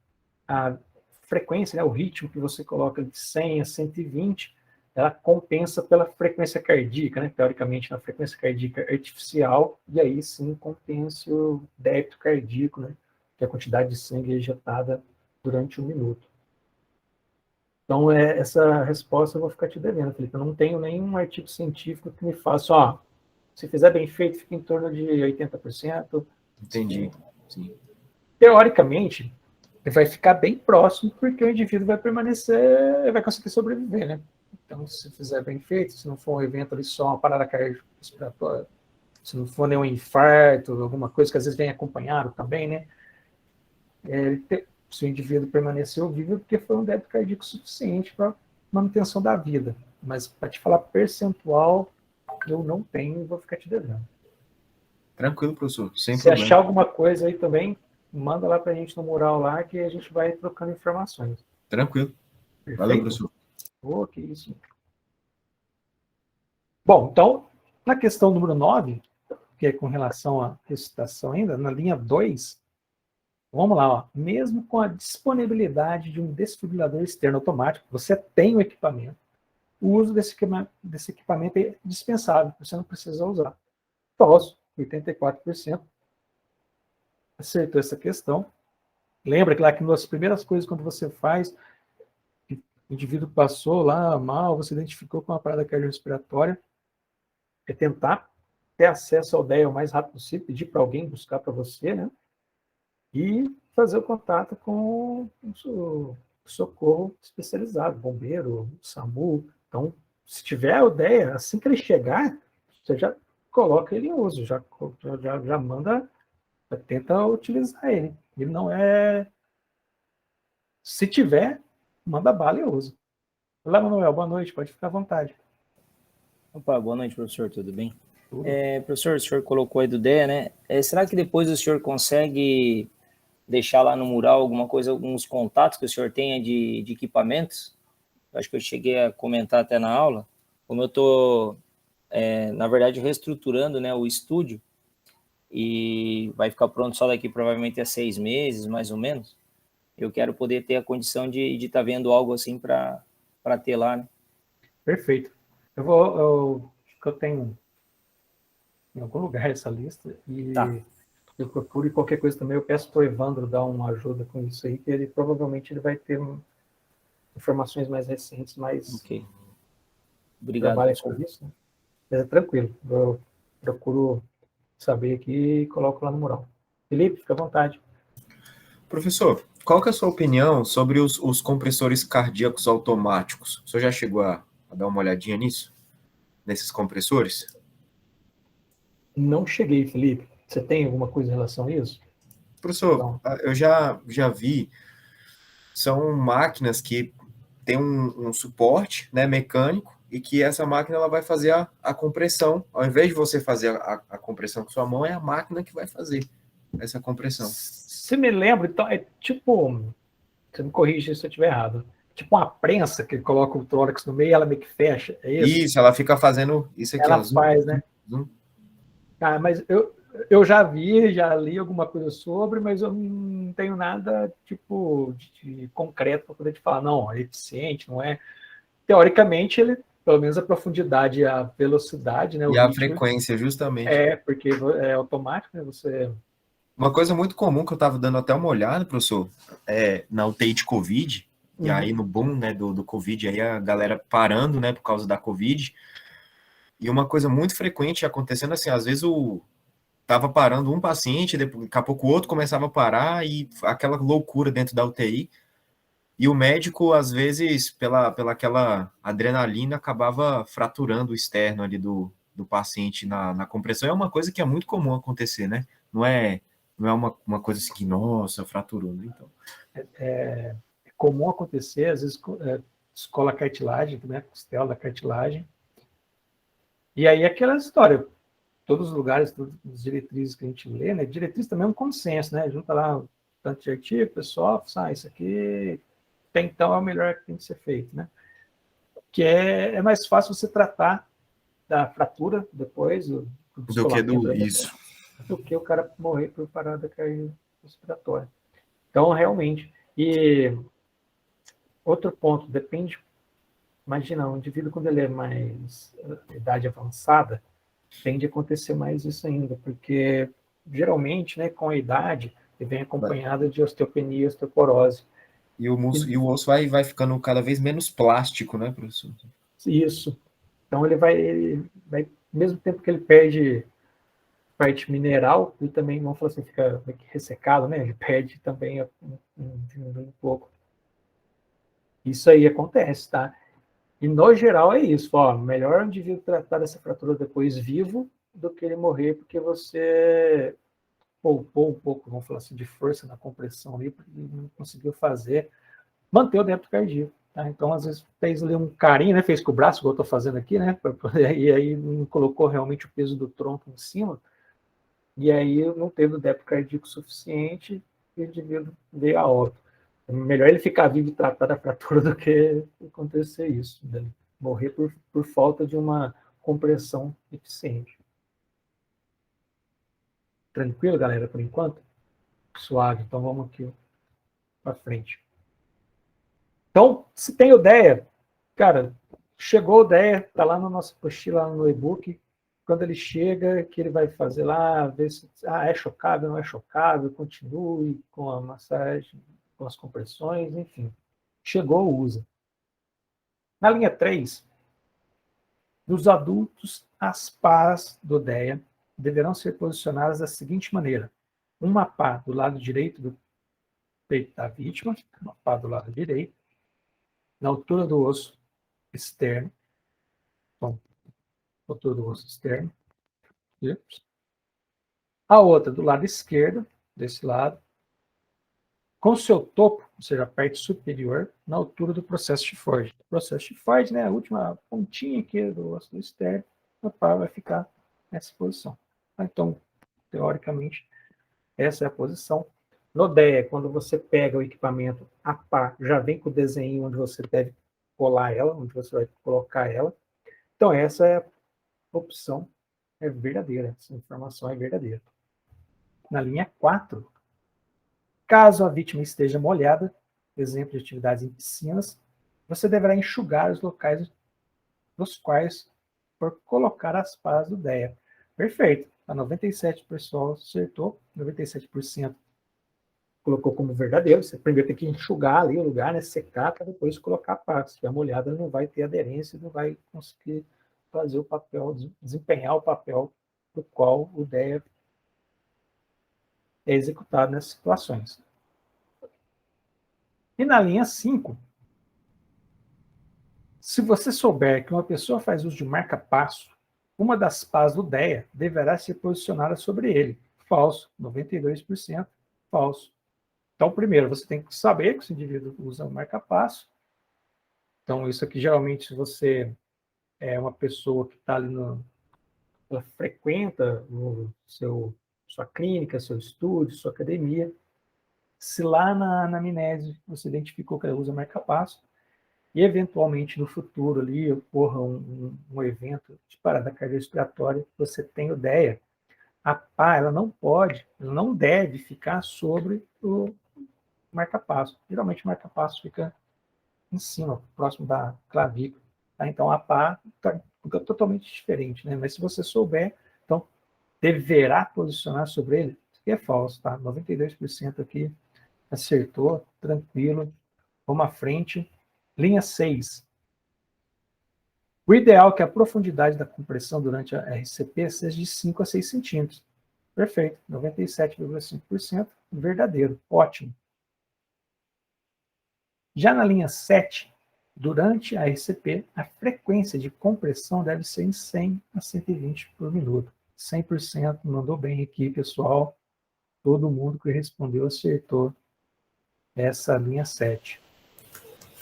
a frequência, né, o ritmo que você coloca de 100 a 120, ela compensa pela frequência cardíaca, né, teoricamente, na frequência cardíaca artificial, e aí sim compensa o débito cardíaco, né, que é a quantidade de sangue ejetada durante um minuto. Então, essa resposta eu vou ficar te devendo, Felipe. Eu não tenho nenhum artigo científico que me faça, ó, se fizer bem feito, fica em torno de 80%. Entendi. Sim. Teoricamente, ele vai ficar bem próximo, porque o indivíduo vai permanecer, vai conseguir sobreviver, né? Então, se fizer bem feito, se não for um evento ali só uma parada cardiorrespiratória, se não for nenhum infarto, alguma coisa que às vezes vem acompanhado também, né? Se o indivíduo permaneceu vivo, porque foi um débito cardíaco suficiente para manutenção da vida. Mas para te falar percentual, eu não tenho, vou ficar te devendo. Tranquilo, professor, sem Se achar problema. alguma coisa aí também, manda lá para a gente no mural lá, que a gente vai trocando informações. Tranquilo. Valeu, Perfeito? professor. Oh, que isso. Bom, então, na questão número 9, que é com relação à ressuscitação ainda, na linha 2, vamos lá, ó. Mesmo com a disponibilidade de um desfibrilador externo automático, você tem o equipamento. O uso desse equipamento é dispensável, você não precisa usar. Falso, 84% acertou essa questão. Lembra que lá que uma das primeiras coisas quando você faz, o indivíduo passou lá mal, você identificou com uma parada cardiorrespiratória, é tentar ter acesso ao DEA o mais rápido possível, pedir para alguém buscar para você, né? E fazer o contato com o socorro especializado, bombeiro, SAMU. Então, se tiver o DEA, assim que ele chegar, você já coloca ele em uso, já manda, já tenta utilizar ele. Ele não é... Se tiver, manda bala e usa. Olá, Manuel, boa noite, pode ficar à vontade. Opa, boa noite, professor, tudo bem? Professor, o senhor colocou aí do DEA, né? Será que depois o senhor consegue deixar lá no mural alguma coisa, alguns contatos que o senhor tenha de equipamentos? Eu acho que eu cheguei a comentar até na aula, como eu estou, na verdade, reestruturando, né, o estúdio, e vai ficar pronto só daqui provavelmente a 6 meses, mais ou menos. Eu quero poder ter a condição de estar vendo algo assim para ter lá, né? Perfeito. Acho que eu tenho em algum lugar essa lista Tá. e eu procuro e qualquer coisa também eu peço para o Evandro dar uma ajuda com isso aí, que ele provavelmente ele vai ter informações mais recentes, mais Ok. Obrigado, trabalha com professor. isso, né? Mas é tranquilo, eu procuro saber aqui e coloco lá no mural. Felipe, fica à vontade. Professor, qual que é a sua opinião sobre os compressores cardíacos automáticos? O senhor já chegou a dar uma olhadinha nisso? Nesses compressores? Não cheguei, Felipe. Você tem alguma coisa em relação a isso? Professor, Então, eu já vi, são máquinas que têm um suporte, né, mecânico, e que essa máquina ela vai fazer a compressão. Ao invés de você fazer a compressão com sua mão, é a máquina que vai fazer essa compressão. se me lembro, então, é tipo, você me corrige se eu estiver errado, tipo uma prensa que coloca o tórax no meio e ela meio que fecha, é isso? Isso, ela fica fazendo isso aqui, ó. Ela Zoom, faz, zoom, né? zoom. Ah, mas eu já vi, já li alguma coisa sobre, mas eu não tenho nada, tipo, de concreto para poder te falar, não, é eficiente, não é? Teoricamente, ele, pelo menos a profundidade e a velocidade, né, o E a ritmo, frequência, justamente. porque é automático, né, você... Uma coisa muito comum que eu estava dando até uma olhada, professor, na UTI de Covid, e aí Uhum. no boom, né, do Covid, aí a galera parando, né, por causa da Covid, e uma coisa muito frequente acontecendo assim, às vezes tava parando um paciente, depois, daqui a pouco o outro começava a parar, e aquela loucura dentro da UTI, e o médico, às vezes, pela aquela adrenalina, acabava fraturando o externo ali do paciente na compressão. É uma coisa que é muito comum acontecer, né? Não é uma coisa assim que, nossa, fraturou, né? Então, É comum acontecer, às vezes descola a cartilagem, né, costela da cartilagem, e aí aquela história, todos os lugares, todas as diretrizes que a gente lê, né, diretriz também é um consenso, né, junta lá um tanto de artigo, pessoal, isso aqui, até então é o melhor que tem que ser feito, né, que é mais fácil você tratar da fratura depois, do do que descolamento, isso. do que o cara morrer por parada cardiorrespiratória. Então, realmente, e outro ponto, depende. Imagina, um indivíduo, quando ele é mais idade avançada, tende a acontecer mais isso ainda, porque geralmente, né, com a idade, ele vem acompanhado de osteopenia e osteoporose. E o osso vai ficando cada vez menos plástico, né, professor? Isso. Então, ele vai mesmo tempo que ele perde parte mineral, ele também, vamos falar assim, fica meio que ressecado, né? Ele perde também um pouco. Isso aí acontece, tá? E no geral é isso, ó, melhor o indivíduo tratar dessa fratura depois vivo do que ele morrer porque você poupou um pouco, vamos falar assim, de força na compressão ali, porque não conseguiu manter o débito cardíaco. Tá? Então, às vezes, fez ali um carinho, né? Fez com o braço, igual eu estou fazendo aqui, né? E aí não colocou realmente o peso do tronco em cima, e aí não teve o débito cardíaco suficiente e o indivíduo veio a óbito. É melhor ele ficar vivo e tratar da fratura do que acontecer isso, né? Morrer por falta de uma compressão eficiente. Tranquilo, galera, por enquanto? Suave, então vamos aqui para frente. Então, se tem ideia, cara, chegou a ideia, está lá na nossa apostila, lá no e-book. Quando ele chega, que ele vai fazer lá, ver se é chocável, não é chocável, continue com a massagem, com as compressões, enfim. Chegou, usa. Na linha 3, dos adultos, as pás do DEA deverão ser posicionadas da seguinte maneira: uma pá do lado direito do peito da vítima, uma pá do lado direito, na altura do osso externo, bom, altura do osso externo, a outra do lado esquerdo, desse lado, com seu topo, ou seja, a parte superior, na altura do processo de Ford. O processo de Ford, né, a última pontinha aqui do osso externo, a pá vai ficar nessa posição. Então, teoricamente, essa é a posição. No DEA, quando você pega o equipamento, a pá já vem com o desenho onde você deve colar ela, onde você vai colocar ela. Então, essa é a opção, é verdadeira, essa informação é verdadeira. Na linha 4, caso a vítima esteja molhada, exemplo de atividades em piscinas, você deverá enxugar os locais dos quais for colocar as pás do DEA. Perfeito. A 97% pessoal acertou, 97% colocou como verdadeiro, você primeiro tem que enxugar ali o lugar, né, secar, para depois colocar a pá. Se estiver molhada, não vai ter aderência, não vai conseguir fazer o papel, desempenhar o papel do qual o DEA é executado nessas situações. E na linha 5, se você souber que uma pessoa faz uso de marca-passo, uma das pás do DEA deverá ser posicionada sobre ele. Falso, 92%, falso. Então, primeiro, você tem que saber que esse indivíduo usa o marca-passo. Então, isso aqui, geralmente, se você é uma pessoa que está ali ela frequenta sua clínica, seu estúdio, sua academia, se lá na anamnese você identificou que ela usa marca-passo, e eventualmente no futuro ali ocorra um evento de parada cardiorrespiratória, você tem ideia, a pá, ela não deve ficar sobre o marca-passo. Geralmente o marca-passo fica em cima, próximo da clavícula. Tá? Então a pá fica totalmente diferente, né? Mas se você souber, então deverá posicionar sobre ele. Isso aqui é falso, tá? 92% aqui acertou, tranquilo. Vamos à frente. Linha 6. O ideal é que a profundidade da compressão durante a RCP seja de 5 a 6 centímetros. Perfeito, 97,5% verdadeiro, ótimo. Já na linha 7, durante a RCP, a frequência de compressão deve ser em 100 a 120 por minuto. 100%, mandou bem aqui, pessoal. Todo mundo que respondeu acertou essa linha 7.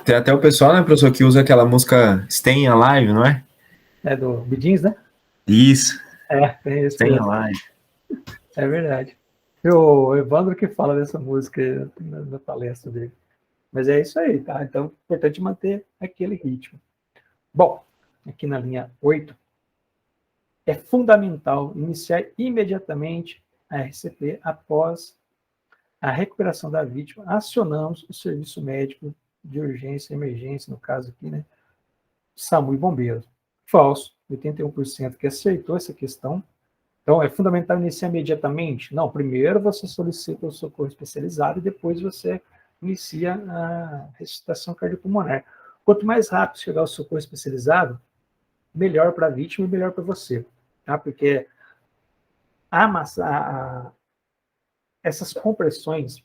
Tem até o pessoal, né, professor, que usa aquela música Stay Alive, não é? É do Bidins, né? Isso. Tem esse Stay mesmo. Alive. É verdade. O Evandro que fala dessa música na palestra dele. Mas é isso aí, tá? Então, é importante manter aquele ritmo. Bom, aqui na linha 8, é fundamental iniciar imediatamente a RCP após a recuperação da vítima. Acionamos o serviço médico de urgência e emergência, no caso aqui, né? SAMU e bombeiros. Falso, 81% que acertou essa questão. Então, é fundamental iniciar imediatamente? Não, primeiro você solicita o socorro especializado e depois você inicia a ressuscitação cardiopulmonar. Quanto mais rápido chegar o socorro especializado, melhor para a vítima e melhor para você. Tá? Porque essas compressões,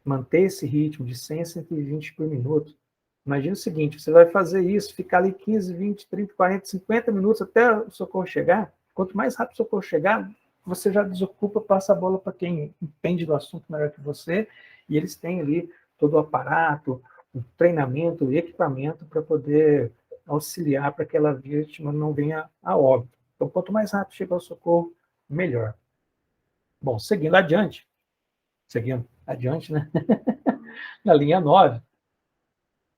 manter esse ritmo de 100 a 120 por minuto, imagina o seguinte, você vai fazer isso, ficar ali 15, 20, 30, 40, 50 minutos até o socorro chegar. Quanto mais rápido o socorro chegar, você já desocupa, passa a bola para quem entende do assunto melhor que você, e eles têm ali todo o aparato, o treinamento e equipamento para poder auxiliar para que aquela vítima não venha a óbito. Então, quanto mais rápido chegar o socorro, melhor. Bom, seguindo adiante, né? Na linha 9,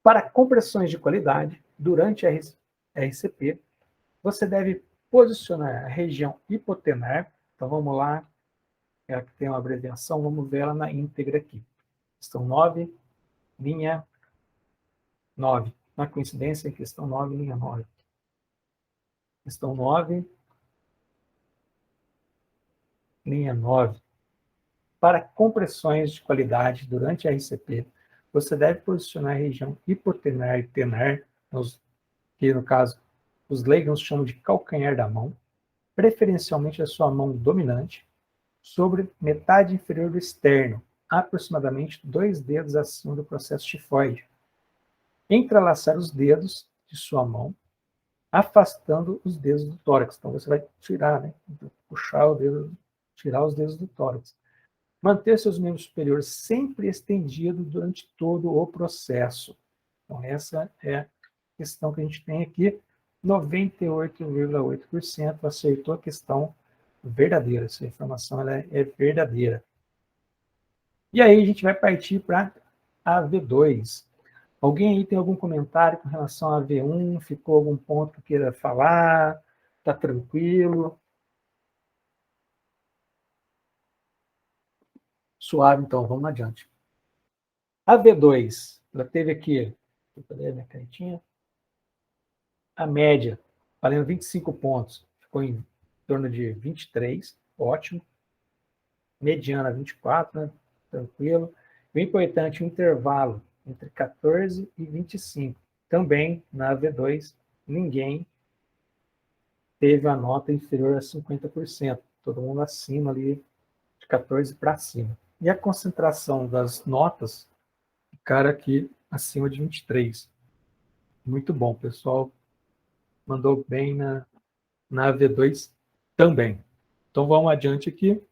para compressões de qualidade, durante a RCP, você deve posicionar a região hipotenar. Então, vamos lá, ela que tem uma abreviação, vamos ver ela na íntegra aqui. Questão 9, linha 9. Na coincidência, questão 9, linha 9. Questão 9, linha 9. Para compressões de qualidade durante a RCP, você deve posicionar a região hipotenar e tenar, que no caso os leigos chamam de calcanhar da mão, preferencialmente a sua mão dominante, sobre metade inferior do externo, aproximadamente 2 dedos acima do processo tifoide. Entrelaçar os dedos de sua mão, afastando os dedos do tórax. Então você vai tirar, né? Puxar o dedo, tirar os dedos do tórax. Manter seus membros superiores sempre estendidos durante todo o processo. Então essa é a questão que a gente tem aqui. 98,8% acertou a questão verdadeira. Essa informação ela é verdadeira. E aí a gente vai partir para a V2. Alguém aí tem algum comentário com relação à V1? Ficou algum ponto que queira falar? Está tranquilo? Suave, então, vamos adiante. A V2, ela teve aqui, cadê a minha canetinha? A média, valendo 25 pontos, ficou em torno de 23, ótimo. Mediana, 24, né? tranquilo. O importante, o intervalo entre 14 e 25. Também, na AV2, ninguém teve a nota inferior a 50%. Todo mundo acima ali, de 14 para cima. E a concentração das notas, ficaram aqui acima de 23. Muito bom, pessoal. Mandou bem na AV2 também. Então, vamos adiante aqui.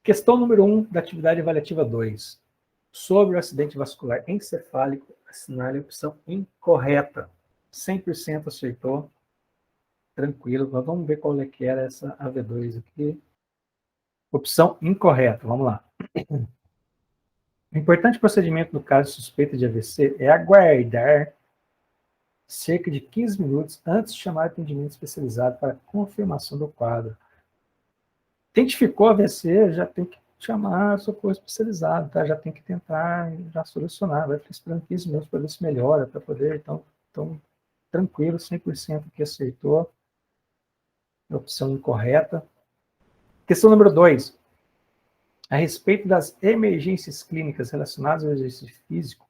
Questão número 1 da atividade avaliativa 2. Sobre o acidente vascular encefálico, assinale a opção incorreta. 100% acertou. Tranquilo. Mas vamos ver qual é que era essa AV2 aqui. Opção incorreta. Vamos lá. O importante procedimento no caso suspeito de AVC é aguardar cerca de 15 minutos antes de chamar atendimento especializado para confirmação do quadro. Identificou AVC, já tem que chamar socorro especializado, tá? Já tem que tentar já solucionar, vai ficar esperando 15 minutos para ver se melhora, para poder, então tranquilo, 100% que acertou. Opção incorreta. Questão número 2. A respeito das emergências clínicas relacionadas ao exercício físico,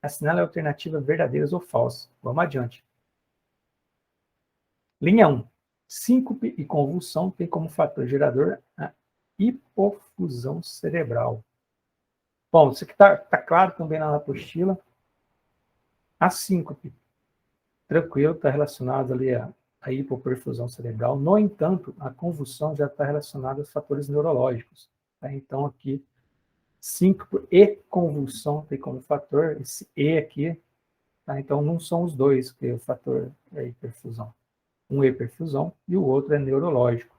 assinale a alternativa verdadeiras ou falsas. Vamos adiante. Linha 1. Síncope e convulsão tem como fator gerador a hipofusão cerebral. Bom, isso aqui está claro também na apostila. A síncope, tranquilo, está relacionado ali a hipoperfusão cerebral. No entanto, a convulsão já está relacionada aos fatores neurológicos. Tá? Então, aqui, síncope e convulsão tem como fator, esse E aqui, tá? Então não são os dois, que o fator é a hiperfusão. Um é hiperfusão e o outro é neurológico.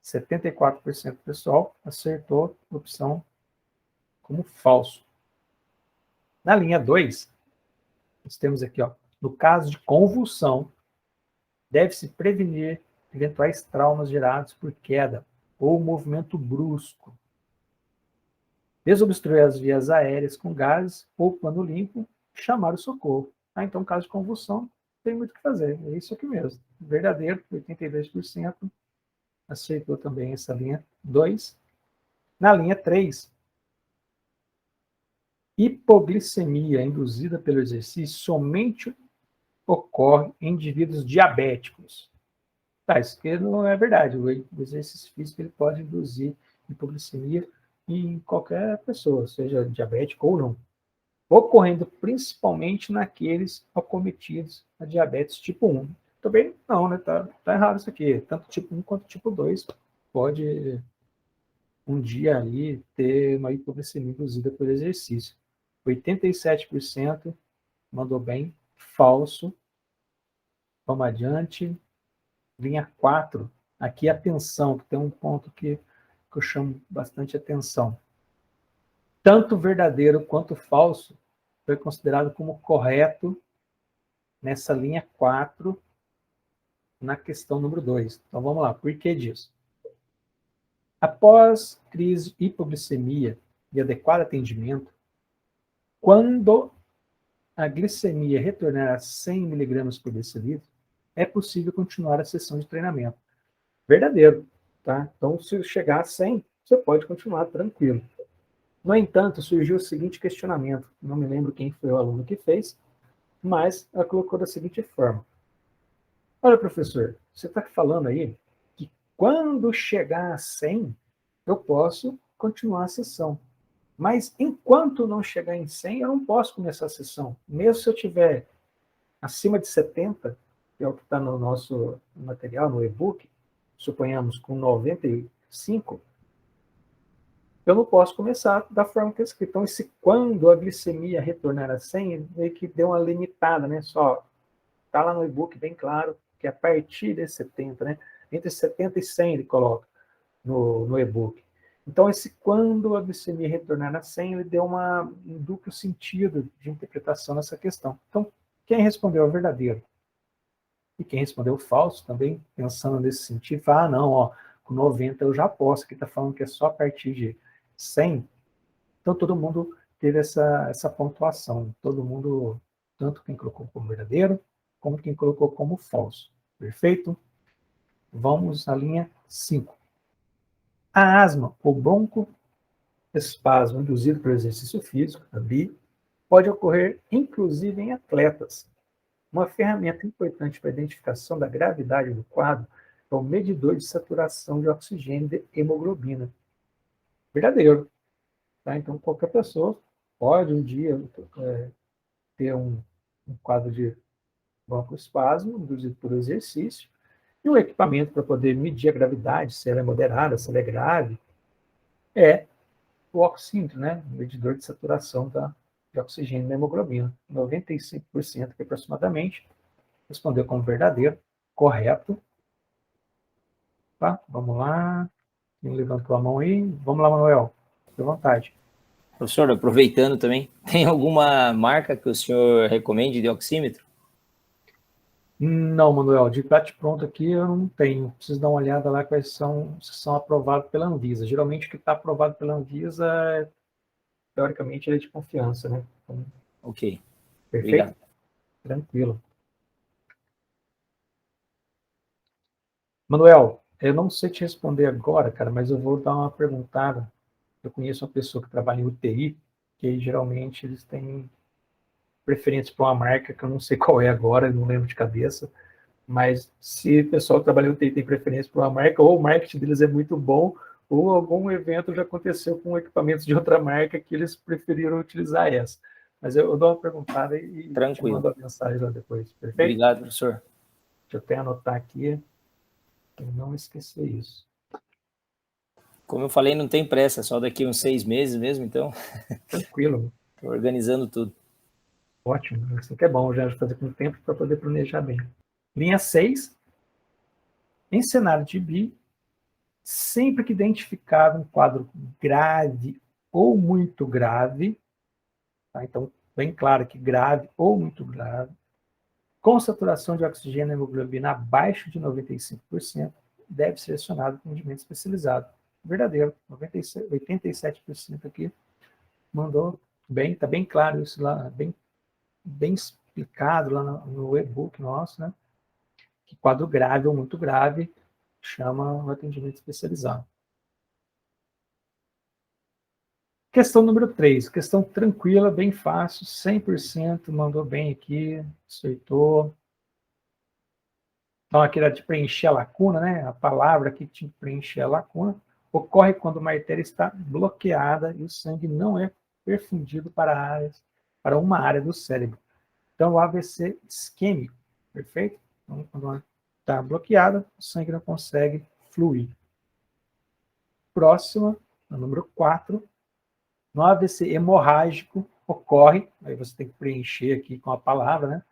74% do pessoal acertou a opção como falso. Na linha 2, nós temos aqui, ó, no caso de convulsão, deve-se prevenir eventuais traumas gerados por queda ou movimento brusco. Desobstruir as vias aéreas com gases ou pano limpo, chamar o socorro. Então, caso de convulsão, não tem muito o que fazer. É isso aqui mesmo. Verdadeiro, 82%. Aceitou também essa linha 2. Na linha 3, hipoglicemia induzida pelo exercício somente ocorre em indivíduos diabéticos. Tá, isso aqui não é verdade. O exercício físico ele pode induzir hipoglicemia em qualquer pessoa, seja diabético ou não. Ocorrendo principalmente naqueles acometidos a diabetes tipo 1. Também não, né? Tá errado isso aqui. Tanto tipo 1 quanto tipo 2 pode um dia ali ter uma hipoglicemia induzida por exercício. 87% mandou bem, falso. Vamos adiante. Linha 4. Aqui atenção, que tem um ponto que eu chamo bastante atenção. Tanto verdadeiro quanto falso foi considerado como correto nessa linha 4, na questão número 2. Então vamos lá, por que disso? Após crise de hipoglicemia e adequado atendimento, quando a glicemia retornar a 100 mg por decilitro, é possível continuar a sessão de treinamento. Verdadeiro, tá? Então, se chegar a 100, você pode continuar tranquilo. No entanto, surgiu o seguinte questionamento. Não me lembro quem foi o aluno que fez, mas ela colocou da seguinte forma. Olha, professor, você está falando aí que quando chegar a 100, eu posso continuar a sessão. Mas enquanto não chegar em 100, eu não posso começar a sessão. Mesmo se eu tiver acima de 70, que é o que está no nosso material, no e-book, suponhamos com 95, eu não posso começar da forma que é escrito. Então, quando a glicemia retornar a 100, meio que deu uma limitada, né? Só está lá no e-book bem claro que a partir de 70, né? Entre 70 e 100 ele coloca no e-book. Então, quando a glicemia retornar a 100, ele deu um duplo sentido de interpretação nessa questão. Então, quem respondeu é o verdadeiro. E quem respondeu o falso também, pensando nesse sentido, fala, não, ó, com 90 eu já posso, aqui está falando que é só a partir de 100. Então, todo mundo teve essa pontuação. Todo mundo, tanto quem colocou como verdadeiro, como quem colocou como falso. Perfeito? Vamos à linha 5. A asma ou espasmo induzido pelo exercício físico, a BI, pode ocorrer inclusive em atletas. Uma ferramenta importante para a identificação da gravidade do quadro é o medidor de saturação de oxigênio de hemoglobina. Verdadeiro. Tá? Então, qualquer pessoa pode um dia ter um quadro de broncoespasmo induzido por exercício, e o equipamento para poder medir a gravidade, se ela é moderada, se ela é grave, é o oxímetro, né? O medidor de saturação de oxigênio na hemoglobina. 95% aproximadamente respondeu como verdadeiro, correto. Tá? Vamos lá. Quem levantou a mão aí? Vamos lá, Manuel. Fique à vontade. Professor, aproveitando também, tem alguma marca que o senhor recomende de oxímetro? Não, Manuel, de bate-pronto aqui eu não tenho. Preciso dar uma olhada lá quais são aprovados pela Anvisa. Geralmente o que está aprovado pela Anvisa, teoricamente, ele é de confiança, né? Então, Ok. perfeito? Obrigado. Tranquilo. Manuel, eu não sei te responder agora, cara, mas eu vou dar uma perguntada. Eu conheço uma pessoa que trabalha em UTI, que aí, geralmente eles têm preferência por uma marca que eu não sei qual é agora, não lembro de cabeça, mas se o pessoal que trabalha em UTI tem preferência por uma marca, ou o marketing deles é muito bom, ou algum evento já aconteceu com equipamentos de outra marca que eles preferiram utilizar essa. Mas eu dou uma perguntada e te mando Tranquilo. a mensagem lá depois, perfeito? Obrigado, professor. Deixa eu até anotar aqui, para não esquecer isso. Como eu falei, não tem pressa, só daqui uns 6 meses mesmo, então Tranquilo, estou organizando tudo. ótimo, isso que é bom, já fazer com tempo para poder planejar bem. Linha 6, em cenário de BI, sempre que identificado um quadro grave ou muito grave, tá? Então, bem claro que grave ou muito grave, com saturação de oxigênio na hemoglobina abaixo de 95%, deve ser acionado o atendimento especializado. Verdadeiro, 87% aqui mandou bem, está bem claro isso lá, bem explicado lá no e-book nosso, né? Que quadro grave ou muito grave chama o atendimento especializado. Questão número 3, questão tranquila, bem fácil, 100%, mandou bem aqui, acertou. Então, aqui era de preencher a lacuna, né? A palavra aqui tinha que preencher a lacuna. Ocorre quando uma artéria está bloqueada e o sangue não é perfundido para uma área do cérebro. Então, o AVC isquêmico, perfeito? Então, quando está bloqueada, o sangue não consegue fluir. Próxima, a número 4. No AVC hemorrágico, ocorre, aí você tem que preencher aqui com a palavra, né?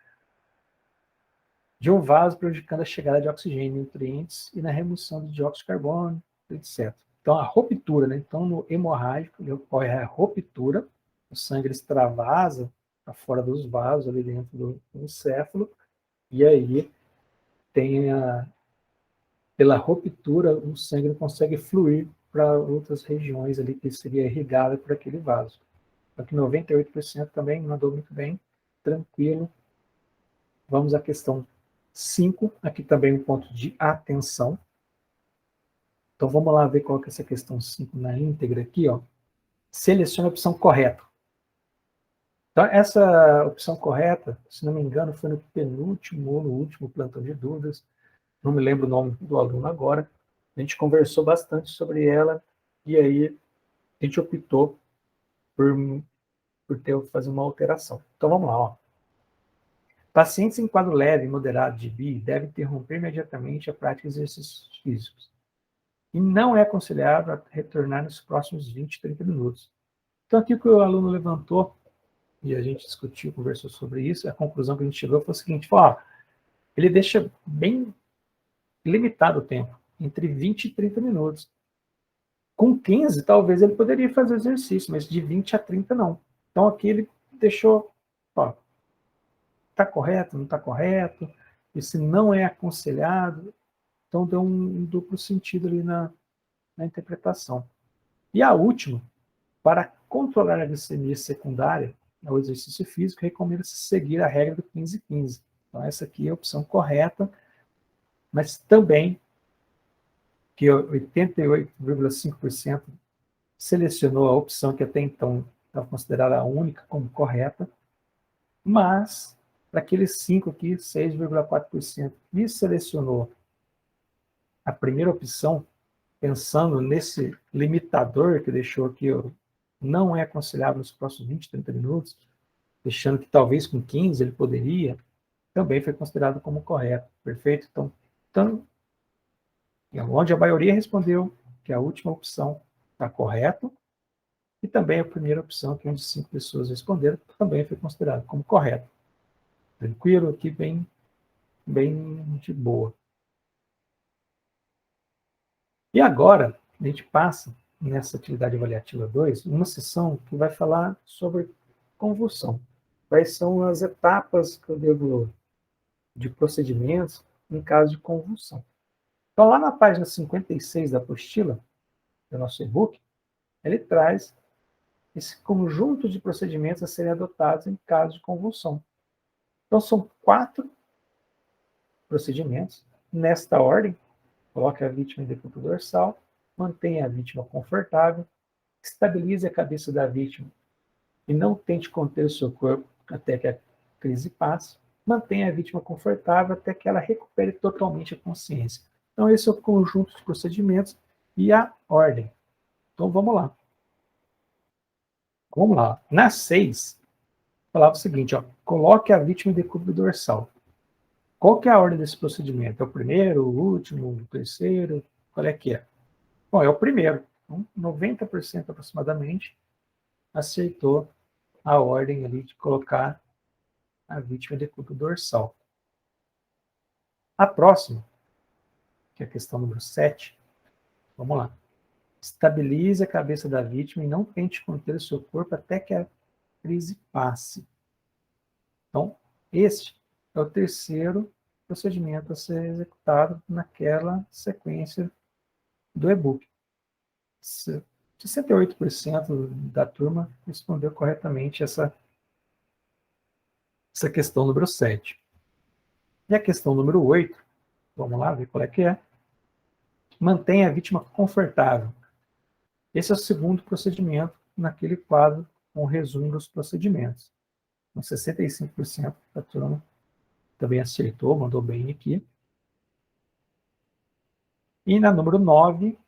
De um vaso prejudicando a chegada de oxigênio, nutrientes e na remoção de dióxido de carbono, etc. Então, a ruptura, né? Então, no hemorrágico, ocorre a ruptura, o sangue extravasa para fora dos vasos, ali dentro do encéfalo, e aí tem pela ruptura, o sangue não consegue fluir para outras regiões ali que seria irrigada por aquele vaso. Aqui 98% também mandou muito bem, tranquilo. Vamos à questão 5, aqui também um ponto de atenção. Então vamos lá ver qual que é essa questão 5 na íntegra aqui, ó. Selecione a opção correta. Então essa opção correta, se não me engano, foi no penúltimo ou no último plantão de dúvidas, não me lembro o nome do aluno agora, a gente conversou bastante sobre ela, e aí a gente optou por fazer uma alteração. Então vamos lá, ó. Pacientes em quadro leve e moderado de BI devem interromper imediatamente a prática de exercícios físicos. E não é aconselhável retornar nos próximos 20, 30 minutos. Então, aqui o que o aluno levantou, e a gente discutiu, conversou sobre isso, a conclusão que a gente chegou foi o seguinte, ele deixa bem limitado o tempo, entre 20 e 30 minutos. Com 15, talvez ele poderia fazer exercício, mas de 20 a 30 não. Então, aqui ele deixou, está correto, não está correto, isso não é aconselhado, então deu um duplo sentido ali na interpretação. E a última, para controlar a glicemia secundária ao exercício físico, recomenda-se seguir a regra do 15-15. Então essa aqui é a opção correta, mas também que 88,5% selecionou a opção que até então estava considerada a única como correta, mas para aqueles 5 aqui, 6,4%, e selecionou a primeira opção, pensando nesse limitador que deixou aqui, ó, não é aconselhável nos próximos 20, 30 minutos, deixando que talvez com 15 ele poderia, também foi considerado como correto. Perfeito? Então onde a maioria respondeu que a última opção está correta, e também a primeira opção, que onde 5 pessoas responderam, também foi considerado como correto. Tranquilo? Aqui bem de boa. E agora, a gente passa, nessa atividade avaliativa 2, uma sessão que vai falar sobre convulsão. Quais são as etapas que eu devo de procedimentos em caso de convulsão. Então, lá na página 56 da apostila, do nosso e-book, ele traz esse conjunto de procedimentos a serem adotados em caso de convulsão. Então, são 4 procedimentos, nesta ordem. Coloque a vítima em decúbito dorsal, mantenha a vítima confortável, estabilize a cabeça da vítima e não tente conter o seu corpo até que a crise passe. Mantenha a vítima confortável até que ela recupere totalmente a consciência. Então, esse é o conjunto de procedimentos e a ordem. Então, vamos lá. Vamos lá. Na 6, falava o seguinte, ó, coloque a vítima em decúbito dorsal. Qual que é a ordem desse procedimento? É o primeiro, o último, o terceiro? Qual é que é? Bom, é o primeiro. Então, 90% aproximadamente acertou a ordem ali de colocar a vítima em decúbito dorsal. A próxima, que é a questão número 7, vamos lá. Estabilize a cabeça da vítima e não tente conter o seu corpo até que a crise passe. Então, este é o terceiro procedimento a ser executado naquela sequência do e-book. 68% da turma respondeu corretamente essa questão número 7. E a questão número 8, vamos lá ver qual é que é. Mantenha a vítima confortável. Esse é o segundo procedimento naquele quadro com o resumo dos procedimentos. Então, 65% da turma também acertou, mandou bem aqui. E na número 9,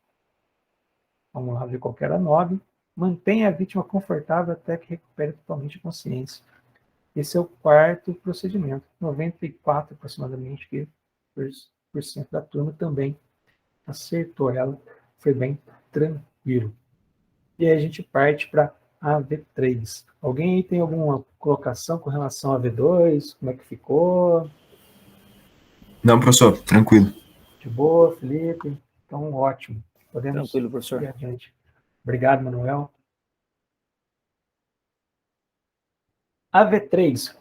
vamos lá ver qual que era a 9, mantenha a vítima confortável até que recupere totalmente a consciência. Esse é o quarto procedimento. 94% aproximadamente por cento da turma também acertou ela, foi bem tranquilo. E aí a gente parte para a V3. Alguém aí tem alguma colocação com relação a V2? Como é que ficou? Não, professor, tranquilo. De boa, Felipe? Então, ótimo. Podemos Tranquilo, professor. ir adiante. Obrigado, Manuel. A V3,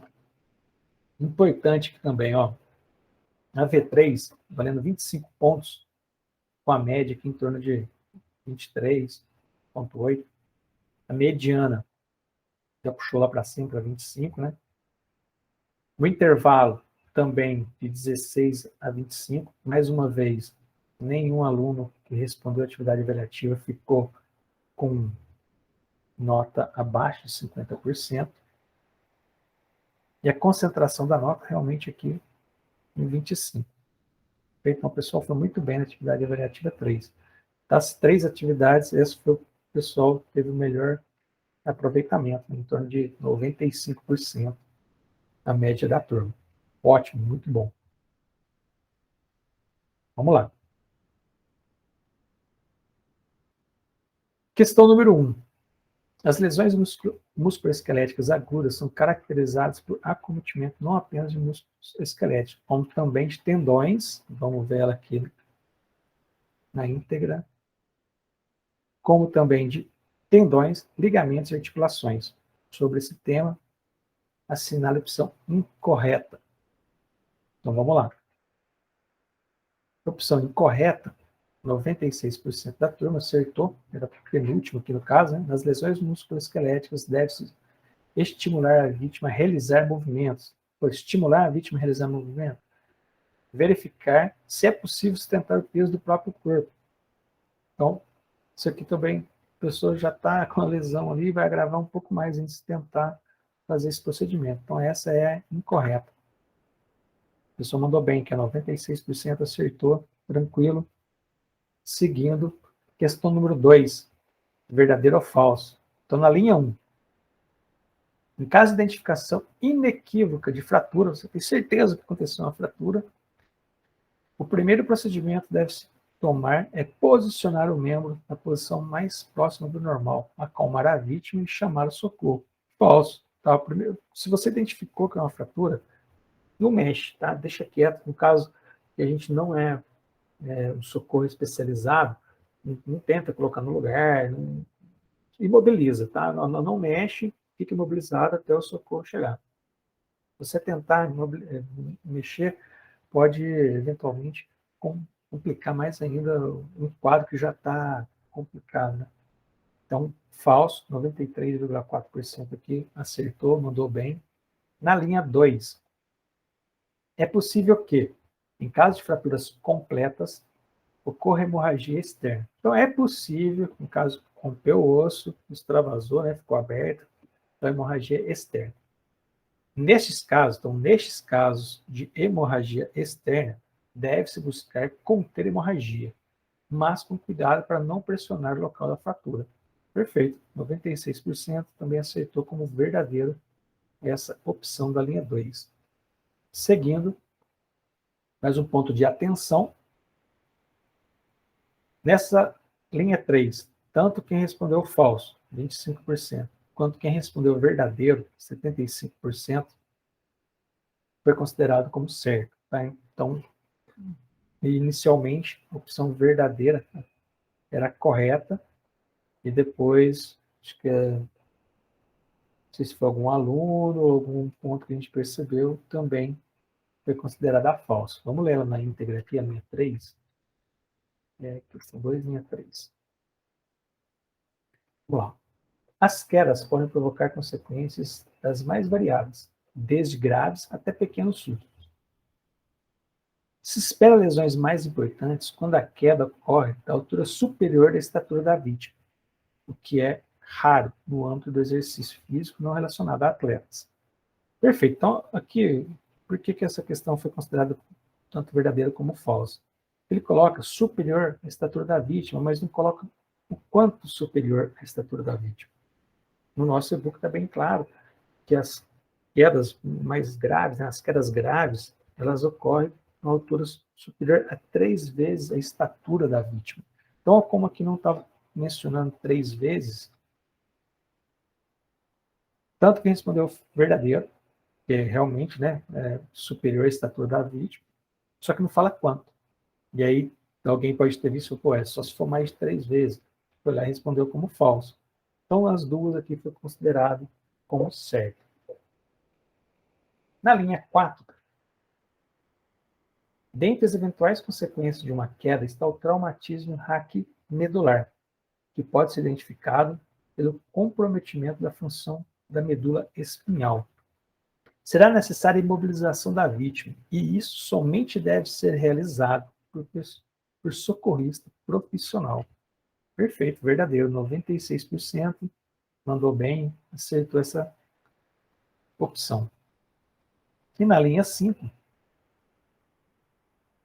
importante aqui também, ó. A V3, valendo 25 pontos, com a média aqui em torno de 23,8. A mediana já puxou lá para cima, para 25, né? O intervalo também de 16 a 25. Mais uma vez, nenhum aluno que respondeu a atividade avaliativa ficou com nota abaixo de 50%. E a concentração da nota realmente aqui em 25. Então, o pessoal foi muito bem na atividade avaliativa 3. Das 3 atividades, esse foi o pessoal que teve o melhor aproveitamento, em torno de 95% a média da turma. Ótimo, muito bom. Vamos lá. Questão número 1. As lesões musculoesqueléticas agudas são caracterizadas por acometimento não apenas de músculos esqueléticos, como também de tendões, vamos ver ela aqui na íntegra, como também de tendões, ligamentos e articulações. Sobre esse tema, assinale a opção incorreta. Então, vamos lá. A opção incorreta, 96% da turma acertou, era o penúltimo aqui no caso, né? Nas lesões musculoesqueléticas deve-se estimular a vítima a realizar movimentos. Por estimular a vítima a realizar movimento, verificar se é possível sustentar o peso do próprio corpo. Então, isso aqui também a pessoa já está com a lesão ali, vai agravar um pouco mais antes de tentar fazer esse procedimento. Então, essa é incorreta. A pessoa mandou bem, que é 96%, acertou, tranquilo. Seguindo, questão número 2, verdadeiro ou falso. Então, na linha 1, em caso de identificação inequívoca de fratura, você tem certeza que aconteceu uma fratura, o primeiro procedimento deve-se tomar é posicionar o membro na posição mais próxima do normal, acalmar a vítima e chamar o socorro. Falso. Tá? Primeiro, se você identificou que é uma fratura, não mexe, tá? Deixa quieto. No caso que a gente não é um socorro especializado, não tenta colocar no lugar, não, imobiliza, tá? Não mexe, fica imobilizado até o socorro chegar. Você tentar mexer pode, eventualmente, complicar mais ainda um quadro que já está complicado, né? Então, falso, 93,4% aqui, acertou, mandou bem. Na linha 2, é possível que, em caso de fraturas completas, ocorra hemorragia externa. Então, é possível, no caso, rompeu o osso, extravasou, né, ficou aberto, então, hemorragia externa. Nestes casos de hemorragia externa, deve-se buscar conter hemorragia, mas com cuidado para não pressionar o local da fratura. Perfeito, 96% também aceitou como verdadeiro essa opção da linha 2. Seguindo, mais um ponto de atenção. Nessa linha 3, tanto quem respondeu falso, 25%, quanto quem respondeu verdadeiro, 75%, foi considerado como certo. Tá? Então, inicialmente, a opção verdadeira era correta, e depois, acho que não sei se foi algum aluno, ou algum ponto que a gente percebeu, também foi considerada falsa. Vamos ler ela na íntegra aqui, a linha 3. Questão 2, linha 3. Vamos lá. As quedas podem provocar consequências das mais variadas, desde graves até pequenos sustos. Se espera lesões mais importantes quando a queda ocorre da altura superior da estatura da vítima, o que é raro no âmbito do exercício físico não relacionado a atletas. Perfeito. Então, aqui, por que essa questão foi considerada tanto verdadeira como falsa? Ele coloca superior à estatura da vítima, mas não coloca o quanto superior à estatura da vítima. No nosso e-book está bem claro que as quedas mais graves, né, as quedas graves, elas ocorrem em alturas superior a 3 vezes a estatura da vítima. Então, como aqui não estava mencionando 3 vezes, tanto que respondeu verdadeiro, que é realmente, né, superior à estatura da vítima, só que não fala quanto. E aí, alguém pode ter visto, pô, só se for mais de 3 vezes. Foi lá e respondeu como falso. Então, as duas aqui foram consideradas como certo. Na linha 4, dentre as eventuais consequências de uma queda está o traumatismo raquimedular, que pode ser identificado pelo comprometimento da função da medula espinhal. Será necessária a imobilização da vítima, e isso somente deve ser realizado por socorrista profissional. Perfeito, verdadeiro, 96%, mandou bem, acertou essa opção. E na linha 5,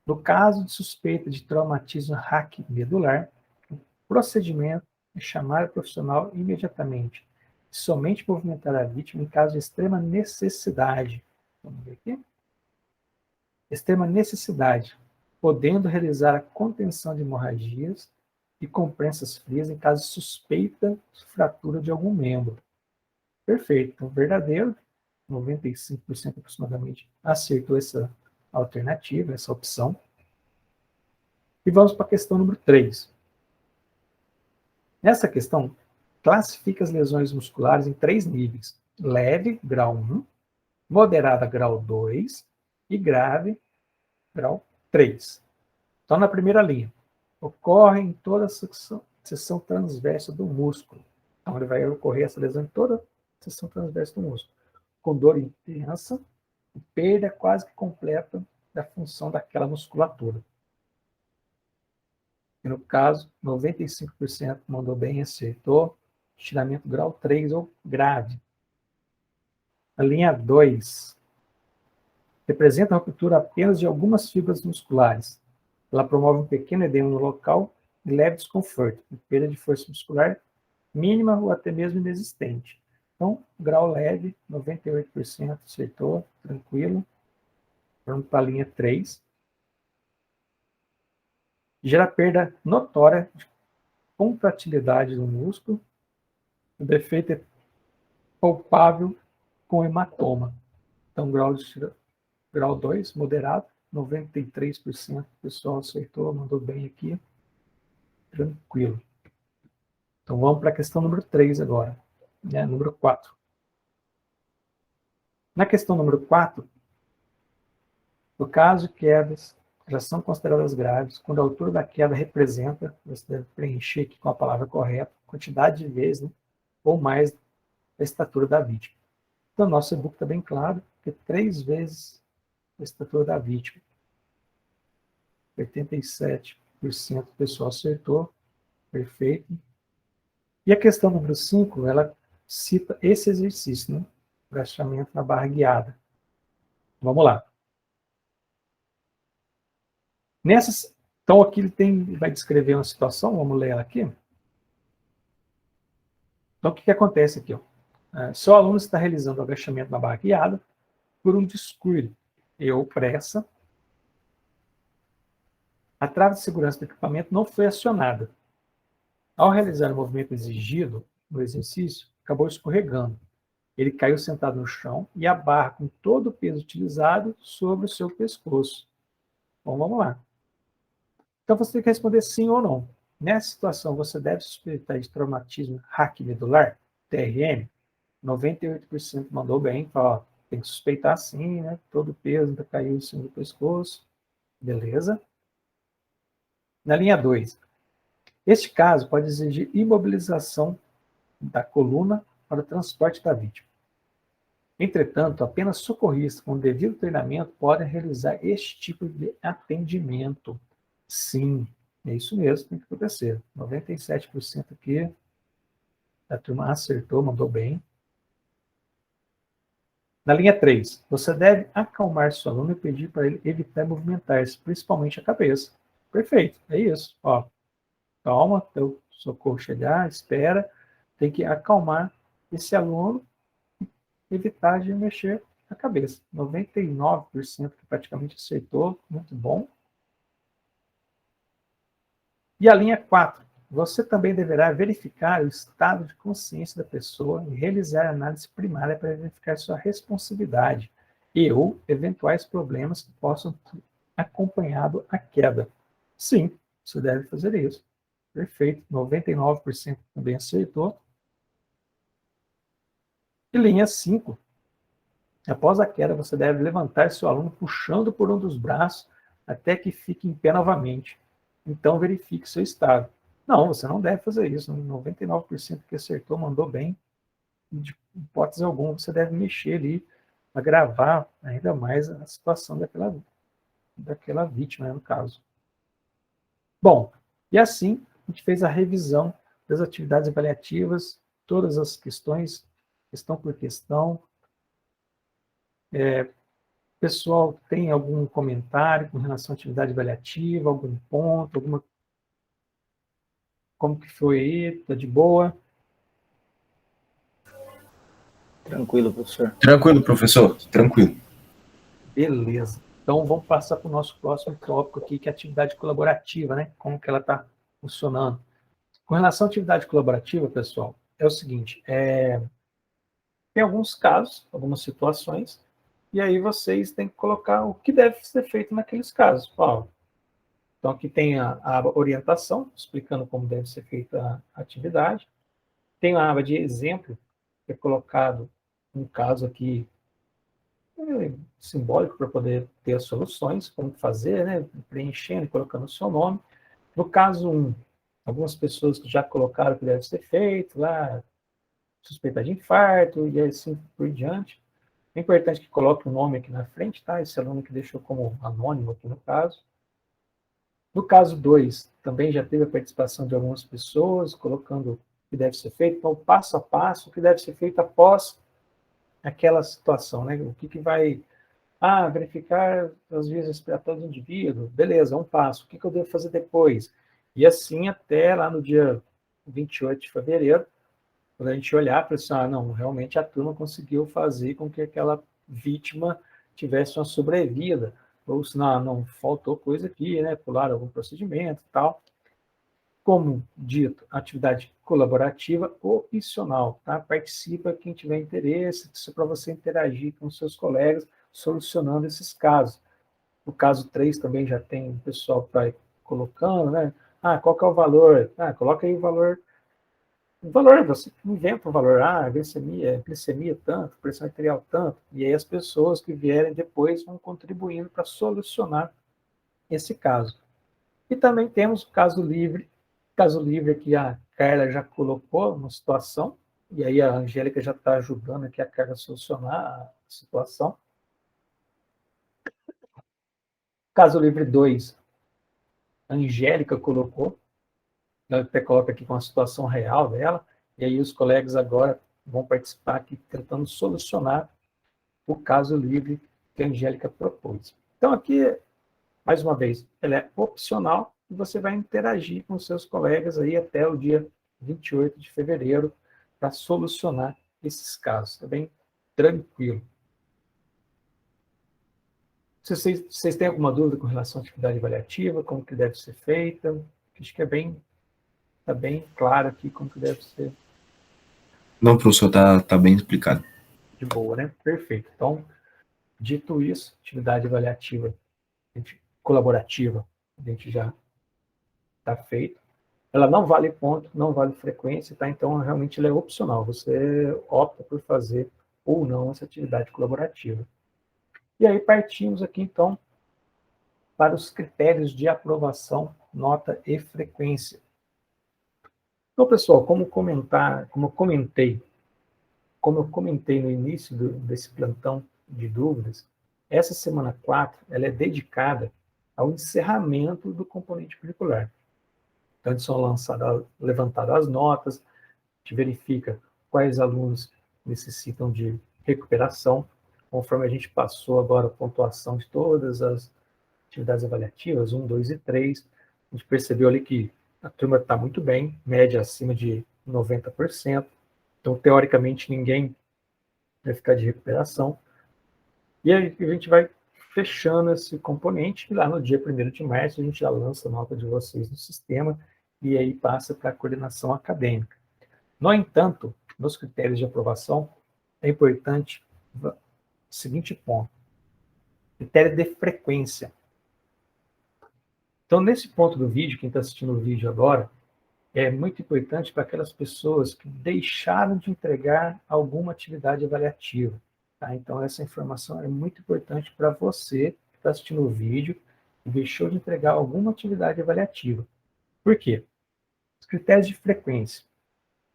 no caso de suspeita de traumatismo raquimedular, o procedimento é chamar o profissional imediatamente e somente movimentar a vítima em caso de extrema necessidade. Vamos ver aqui. Extrema necessidade, podendo realizar a contenção de hemorragias e compressas frias em caso de suspeita de fratura de algum membro. Perfeito. Então, verdadeiro, 95% aproximadamente acertou essa alternativa, essa opção. E vamos para a questão número 3. Nessa questão, classifica as lesões musculares em 3 níveis: leve, grau 1, moderada, grau 2 e grave, grau 3. Então, na primeira linha, ocorre em toda a seção transversa do músculo. Então, ele vai ocorrer essa lesão em toda a seção transversa do músculo, com dor intensa e perda quase que completa da função daquela musculatura. E no caso, 95% mandou bem, acertou. Estiramento grau 3 ou grave. A linha 2 representa a ruptura apenas de algumas fibras musculares. Ela promove um pequeno edema no local e leve desconforto, perda de força muscular mínima ou até mesmo inexistente. Então, grau leve, 98% acertou, tranquilo. Vamos para a linha 3. Gera perda notória de contratilidade do músculo. O defeito é palpável com hematoma. Então, grau 2, moderado, 93% do pessoal acertou, mandou bem aqui. Tranquilo. Então, vamos para a questão número 3 agora. Né? Número 4. Na questão número 4, no caso de quedas, já são consideradas graves quando a altura da queda representa, você deve preencher aqui com a palavra correta, quantidade de vezes, né, ou mais da estatura da vítima. Então, nosso e-book está bem claro, que é 3 vezes a estatura da vítima. 87% do pessoal acertou, perfeito. E a questão número 5, ela cita esse exercício, né? Agachamento na barra guiada. Vamos lá. Então, aqui ele vai descrever uma situação, vamos ler ela aqui. Então, o que acontece aqui? Ó? Seu aluno está realizando o agachamento na barra guiada por um descuido ou pressa. A trava de segurança do equipamento não foi acionada. Ao realizar o movimento exigido no exercício, acabou escorregando. Ele caiu sentado no chão e a barra com todo o peso utilizado sobre o seu pescoço. Bom, vamos lá. Então, você tem que responder sim ou não. Nessa situação, você deve suspeitar de traumatismo raquimedular, TRM. 98% mandou bem. Ó, tem que suspeitar sim, né? Todo o peso ainda caiu em cima do pescoço. Beleza. Na linha 2. Este caso pode exigir imobilização da coluna para o transporte da vítima. Entretanto, apenas socorristas com devido treinamento podem realizar este tipo de atendimento. Sim, é isso mesmo que tem que acontecer. 97% aqui da turma acertou, mandou bem. Na linha 3, você deve acalmar seu aluno e pedir para ele evitar movimentar-se, principalmente a cabeça. Perfeito, é isso. Ó, calma, até o socorro chegar, espera. Tem que acalmar esse aluno e evitar de mexer a cabeça. 99% que praticamente acertou, muito bom. E a linha 4. Você também deverá verificar o estado de consciência da pessoa e realizar análise primária para verificar sua responsividade e ou eventuais problemas que possam ter acompanhado a queda. Sim, você deve fazer isso. Perfeito. 99% também acertou. E linha 5. Após a queda, você deve levantar seu aluno puxando por um dos braços até que fique em pé novamente. Então, verifique seu estado. Não, você não deve fazer isso. 99% que acertou, mandou bem. De hipótese alguma, você deve mexer ali para agravar ainda mais a situação daquela vítima, né, no caso. Bom, e assim a gente fez a revisão das atividades avaliativas, todas as questões, questão por questão. Pessoal, tem algum comentário com relação à atividade avaliativa, algum ponto, alguma... Como que foi aí? Tá de boa? Tranquilo, professor. Tranquilo, professor. Tranquilo. Beleza. Então, vamos passar para o nosso próximo tópico aqui, que é a atividade colaborativa, né? Como que ela está funcionando. Com relação à atividade colaborativa, pessoal, é o seguinte, tem alguns casos, algumas situações, e aí vocês têm que colocar o que deve ser feito naqueles casos. Ó, então, aqui tem a orientação, explicando como deve ser feita a atividade. Tem a aba de exemplo, que é colocado um caso aqui simbólico para poder ter as soluções, como fazer, né? Preenchendo e colocando o seu nome. No caso 1, algumas pessoas que já colocaram o que deve ser feito, lá, suspeita de infarto e assim por diante. É importante que coloque o nome aqui na frente, tá? Esse aluno que deixou como anônimo aqui no caso. No caso 2, também já teve a participação de algumas pessoas, colocando o que deve ser feito, então, passo a passo, o que deve ser feito após aquela situação, né? O que vai... verificar as vias respiratórias do indivíduo, beleza, um passo, o que eu devo fazer depois? E assim até lá no dia 28 de fevereiro, quando a gente olhar para isso, não, realmente a turma conseguiu fazer com que aquela vítima tivesse uma sobrevida, ou se não faltou coisa aqui, né, pular algum procedimento e tal. Como dito, atividade colaborativa opcional, tá? Participa quem tiver interesse, isso é para você interagir com seus colegas, solucionando esses casos. No caso 3 também já tem o pessoal que vai colocando, né? Qual que é o valor? Coloca aí o valor, você inventa o valor, glicemia tanto, pressão arterial tanto, e aí as pessoas que vierem depois vão contribuindo para solucionar esse caso. E também temos o caso livre aqui a Carla já colocou uma situação, e aí a Angélica já está ajudando aqui a Carla a solucionar a situação. Caso livre 2, a Angélica colocou, ela até coloca aqui com a situação real dela, e aí os colegas agora vão participar aqui tentando solucionar o caso livre que a Angélica propôs. Então aqui, mais uma vez, ela é opcional e você vai interagir com seus colegas aí até o dia 28 de fevereiro para solucionar esses casos. Tá bem tranquilo. Se vocês têm alguma dúvida com relação à atividade avaliativa, como que deve ser feita, acho que está bem claro aqui como que deve ser. Não, professor, tá bem explicado. De boa, né? Perfeito. Então, dito isso, atividade avaliativa colaborativa, a gente já está feito. Ela não vale ponto, não vale frequência, tá? Então, realmente, ela é opcional. Você opta por fazer ou não essa atividade colaborativa. E aí, partimos aqui, então, para os critérios de aprovação, nota e frequência. Então, pessoal, como eu comentei no início desse plantão de dúvidas, essa semana 4 ela é dedicada ao encerramento do componente curricular. Então, são levantadas as notas, a gente verifica quais alunos necessitam de recuperação, conforme a gente passou agora a pontuação de todas as atividades avaliativas, 1, 2 e 3, a gente percebeu ali que a turma está muito bem, média acima de 90%, então, teoricamente, ninguém vai ficar de recuperação. E aí a gente vai fechando esse componente, e lá no dia 1º de março a gente já lança a nota de vocês no sistema, e aí passa para a coordenação acadêmica. No entanto, nos critérios de aprovação, é importante o seguinte ponto: critério de frequência. Então, nesse ponto do vídeo, quem está assistindo o vídeo agora, é muito importante para aquelas pessoas que deixaram de entregar alguma atividade avaliativa. Tá? Então, essa informação é muito importante para você que está assistindo o vídeo e deixou de entregar alguma atividade avaliativa. Por quê? Os critérios de frequência.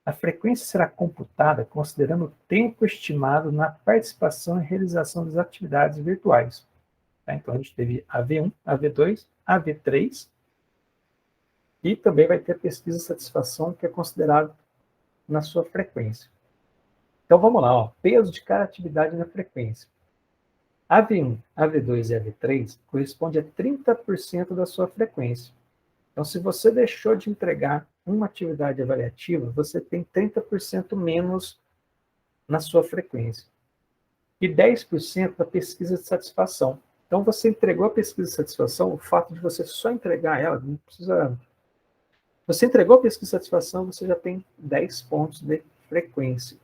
A frequência será computada considerando o tempo estimado na participação e realização das atividades virtuais. Tá? Então, a gente teve AV1, AV2, AV3, e também vai ter a pesquisa de satisfação, que é considerado na sua frequência. Então, vamos lá, peso de cada atividade na frequência. AV1, AV2 e AV3 corresponde a 30% da sua frequência. Então, se você deixou de entregar uma atividade avaliativa, você tem 30% menos na sua frequência. E 10% da pesquisa de satisfação. Então, você entregou a pesquisa de satisfação, o fato de você só entregar ela, não precisa... Você entregou a pesquisa de satisfação, você já tem 10 pontos de frequência.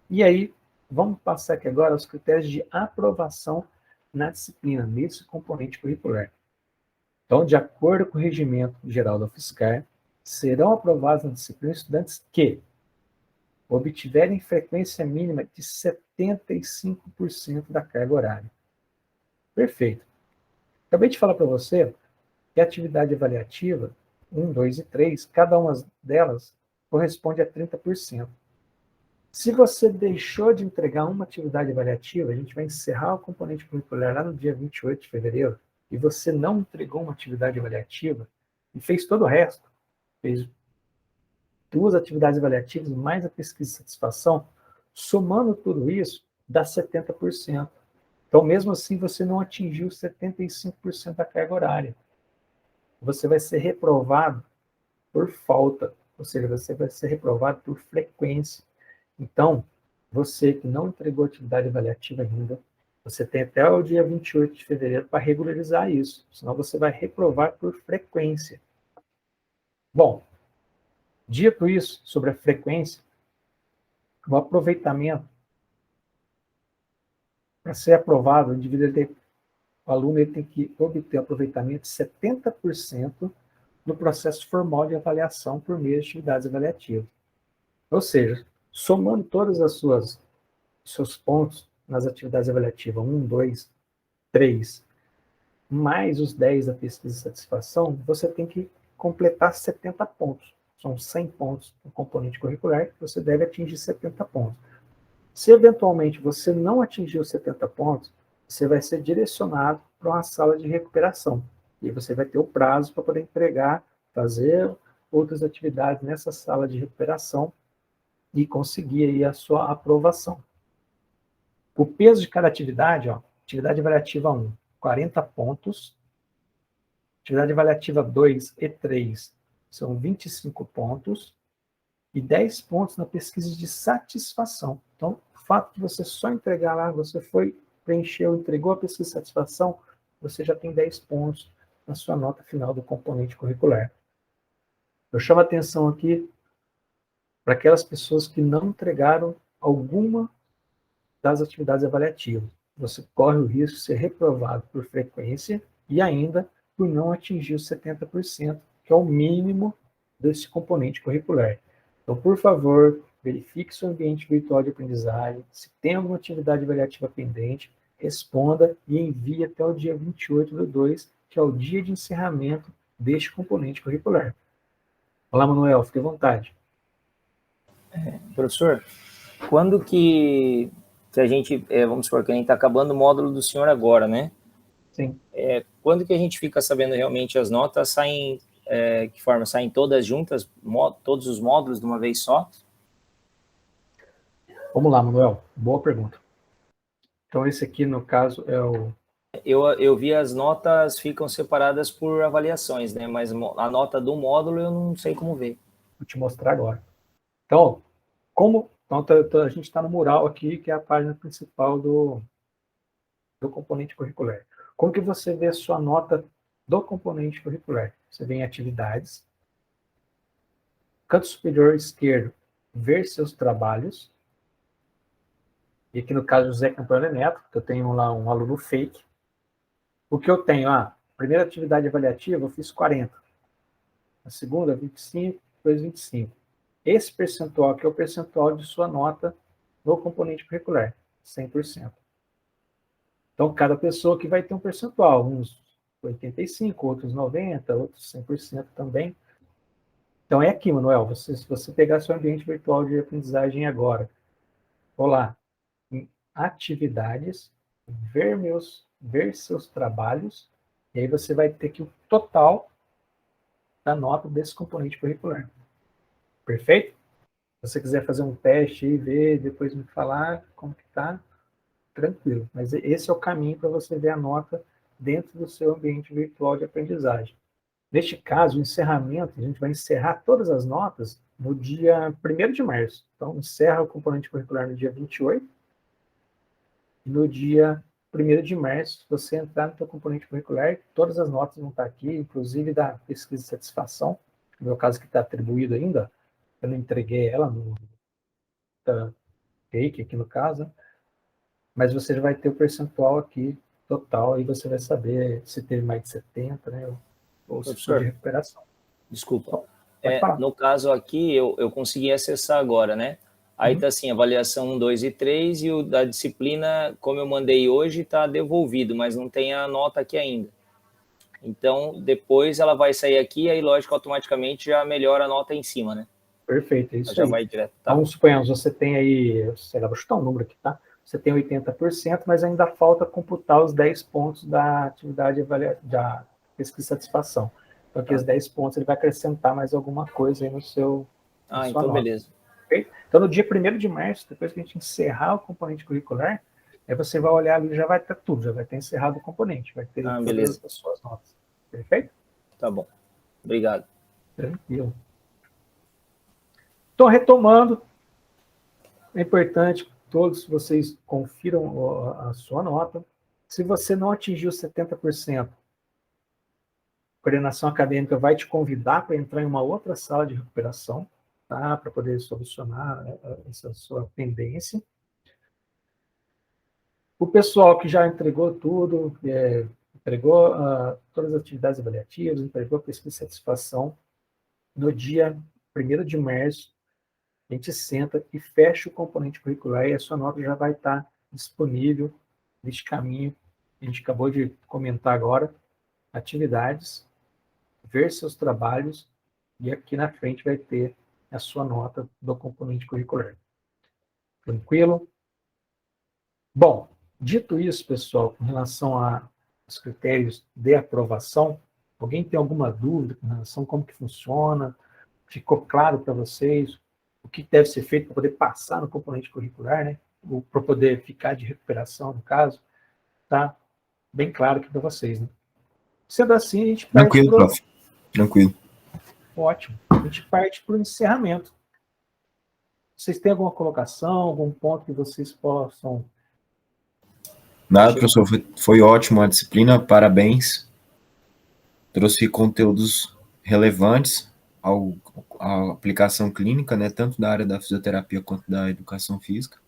E aí, vamos passar aqui agora aos critérios de aprovação na disciplina, nesse componente curricular. Então, de acordo com o regimento geral da UFSCar, serão aprovados na disciplina estudantes que obtiverem frequência mínima de 75% da carga horária. Perfeito. Acabei de falar para você que a atividade avaliativa, 1, 2 e 3, cada uma delas corresponde a 30%. Se você deixou de entregar uma atividade avaliativa, a gente vai encerrar o componente curricular lá no dia 28 de fevereiro, e você não entregou uma atividade avaliativa e fez todo o resto, fez 2 atividades avaliativas mais a pesquisa de satisfação, somando tudo isso, dá 70%. Então, mesmo assim, você não atingiu 75% da carga horária. Você vai ser reprovado por falta, ou seja, você vai ser reprovado por frequência. Então, você que não entregou atividade avaliativa ainda, você tem até o dia 28 de fevereiro para regularizar isso, senão você vai reprovar por frequência. Bom, dito isso sobre a frequência, o aproveitamento, para ser aprovado, o aluno ele tem que obter aproveitamento de 70% no processo formal de avaliação por meio de atividades avaliativas. Ou seja, somando todas as seus pontos nas atividades avaliativas, 1, 2, 3, mais os 10 da pesquisa de satisfação, você tem que completar 70 pontos. São 100 pontos no componente curricular, você deve atingir 70 pontos. Se eventualmente você não atingir os 70 pontos, você vai ser direcionado para uma sala de recuperação. E você vai ter o prazo para poder entregar, fazer outras atividades nessa sala de recuperação e conseguir aí a sua aprovação. O peso de cada atividade, atividade avaliativa 1, 40 pontos. Atividade avaliativa 2 e 3 são 25 pontos. E 10 pontos na pesquisa de satisfação. Então, o fato de você só entregar lá, você foi, preencheu, entregou a pesquisa de satisfação, você já tem 10 pontos na sua nota final do componente curricular. Eu chamo a atenção aqui para aquelas pessoas que não entregaram alguma das atividades avaliativas. Você corre o risco de ser reprovado por frequência e ainda por não atingir os 70%, que é o mínimo desse componente curricular. Então, por favor, verifique seu ambiente virtual de aprendizagem. Se tem alguma atividade avaliativa pendente, responda e envie até o dia 28/2, que é o dia de encerramento deste componente curricular. Olá, Manuel, fique à vontade. Professor, quando que a gente, vamos supor que a gente está acabando o módulo do senhor agora, né? Sim. Quando que a gente fica sabendo realmente as notas saem, que forma? Saem todas juntas, todos os módulos de uma vez só? Vamos lá, Manuel, boa pergunta. Então, esse aqui, no caso, é o... Eu vi as notas ficam separadas por avaliações, né? Mas a nota do módulo eu não sei como ver. Vou te mostrar agora. Então, a gente está no mural aqui, que é a página principal do componente curricular. Como que você vê a sua nota do componente curricular? Você vem em atividades, canto superior esquerdo, ver seus trabalhos, e aqui no caso José Campanha Neto, que eu tenho lá um aluno fake. O que eu tenho? Primeira atividade avaliativa eu fiz 40, a segunda 25, depois 25. Esse percentual aqui é o percentual de sua nota no componente curricular, 100%. Então, cada pessoa aqui vai ter um percentual, uns 85, outros 90, outros 100% também. Então, é aqui, Manuel, se você pegar seu ambiente virtual de aprendizagem agora, vou lá, em atividades, ver seus trabalhos, e aí você vai ter aqui o total da nota desse componente curricular. Perfeito? Se você quiser fazer um teste e ver, depois me falar como que está, tranquilo. Mas esse é o caminho para você ver a nota dentro do seu ambiente virtual de aprendizagem. Neste caso, o encerramento, a gente vai encerrar todas as notas no dia 1º de março. Então, encerra o componente curricular no dia 28. E no dia 1º de março, se você entrar no seu componente curricular, todas as notas vão estar aqui, inclusive da pesquisa de satisfação, no meu caso que está atribuído ainda, eu não entreguei ela no fake aqui no caso, mas você já vai ter o percentual aqui total, e você vai saber se teve mais de 70, né, ou se for de recuperação. Desculpa. No caso aqui, eu consegui acessar agora, né? Aí tá assim, avaliação 1, 2 e 3, e o da disciplina, como eu mandei hoje, tá devolvido, mas não tem a nota aqui ainda. Então, depois ela vai sair aqui, aí, lógico, automaticamente já melhora a nota em cima, né? Perfeito, é isso já aí. vai direto, tá? Vamos supor, você tem aí, sei lá, vou chutar um número aqui, tá? você tem 80%, mas ainda falta computar os 10 pontos da atividade da pesquisa de satisfação. Então, aqueles 10 pontos, ele vai acrescentar mais alguma coisa aí no seu... Ah, então beleza. Okay? Então, no dia 1º de março, depois que a gente encerrar o componente curricular, aí você vai olhar ali, já vai ter tudo, já vai ter encerrado o componente, vai ter todas as suas notas. Perfeito? Tá bom. Obrigado. Tranquilo. Então, retomando, é importante que todos vocês confiram a sua nota. Se você não atingiu 70%, a coordenação acadêmica vai te convidar para entrar em uma outra sala de recuperação, tá? Para poder solucionar essa sua pendência. O pessoal que já entregou tudo, entregou todas as atividades avaliativas, entregou a pesquisa de satisfação, no dia 1º de março, a gente senta e fecha o componente curricular e a sua nota já vai estar disponível neste caminho. A gente acabou de comentar agora, atividades, ver seus trabalhos, e aqui na frente vai ter a sua nota do componente curricular. Tranquilo? Bom, dito isso, pessoal, com relação aos critérios de aprovação, alguém tem alguma dúvida com relação a como que funciona? Ficou claro para vocês o que deve ser feito para poder passar no componente curricular, né? Ou para poder ficar de recuperação, no caso? Tá bem claro aqui para vocês, né? Sendo assim, a gente parte Tranquilo, prof. Tranquilo. Ótimo. A gente parte para o encerramento. Vocês têm alguma colocação, algum ponto que vocês possam... Nada, professor, foi ótimo a disciplina, parabéns. Trouxe conteúdos relevantes à aplicação clínica, né, tanto da área da fisioterapia quanto da educação física,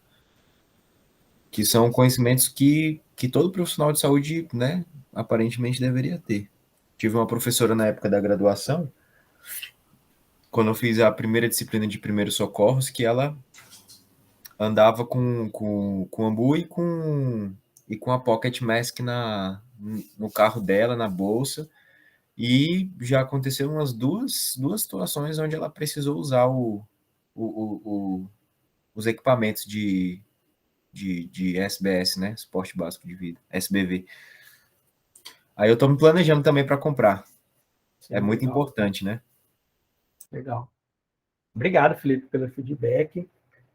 que são conhecimentos que todo profissional de saúde, né, aparentemente deveria ter. Tive uma professora na época da graduação, quando eu fiz a primeira disciplina de primeiros socorros, que ela andava com ambu e com a pocket mask no carro dela, na bolsa, e já aconteceu umas duas situações onde ela precisou usar os equipamentos de SBS, né? Suporte Básico de Vida, SBV. Aí eu estou me planejando também para comprar. Sim, é muito importante, né? Legal. Obrigado, Felipe, pelo feedback.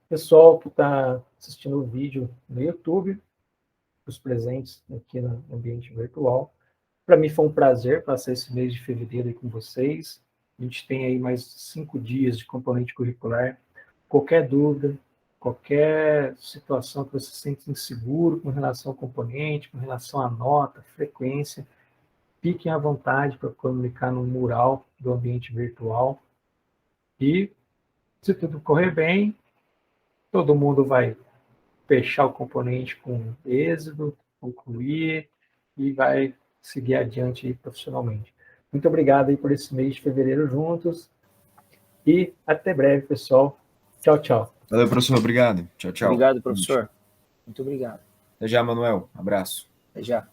Pessoal que está assistindo o vídeo no YouTube, os presentes aqui no ambiente virtual. Para mim foi um prazer passar esse mês de fevereiro aí com vocês. A gente tem aí mais 5 dias de componente curricular. Qualquer dúvida, qualquer situação que você se sente inseguro com relação ao componente, com relação à nota, frequência, fiquem à vontade para comunicar no mural do ambiente virtual. E, se tudo correr bem, todo mundo vai fechar o componente com êxito, concluir e vai seguir adiante aí profissionalmente. Muito obrigado aí por esse mês de fevereiro juntos e até breve, pessoal. Tchau, tchau. Valeu, professor. Obrigado. Tchau, tchau. Obrigado, professor. Muito obrigado. Até já, Manuel. Abraço. Até já.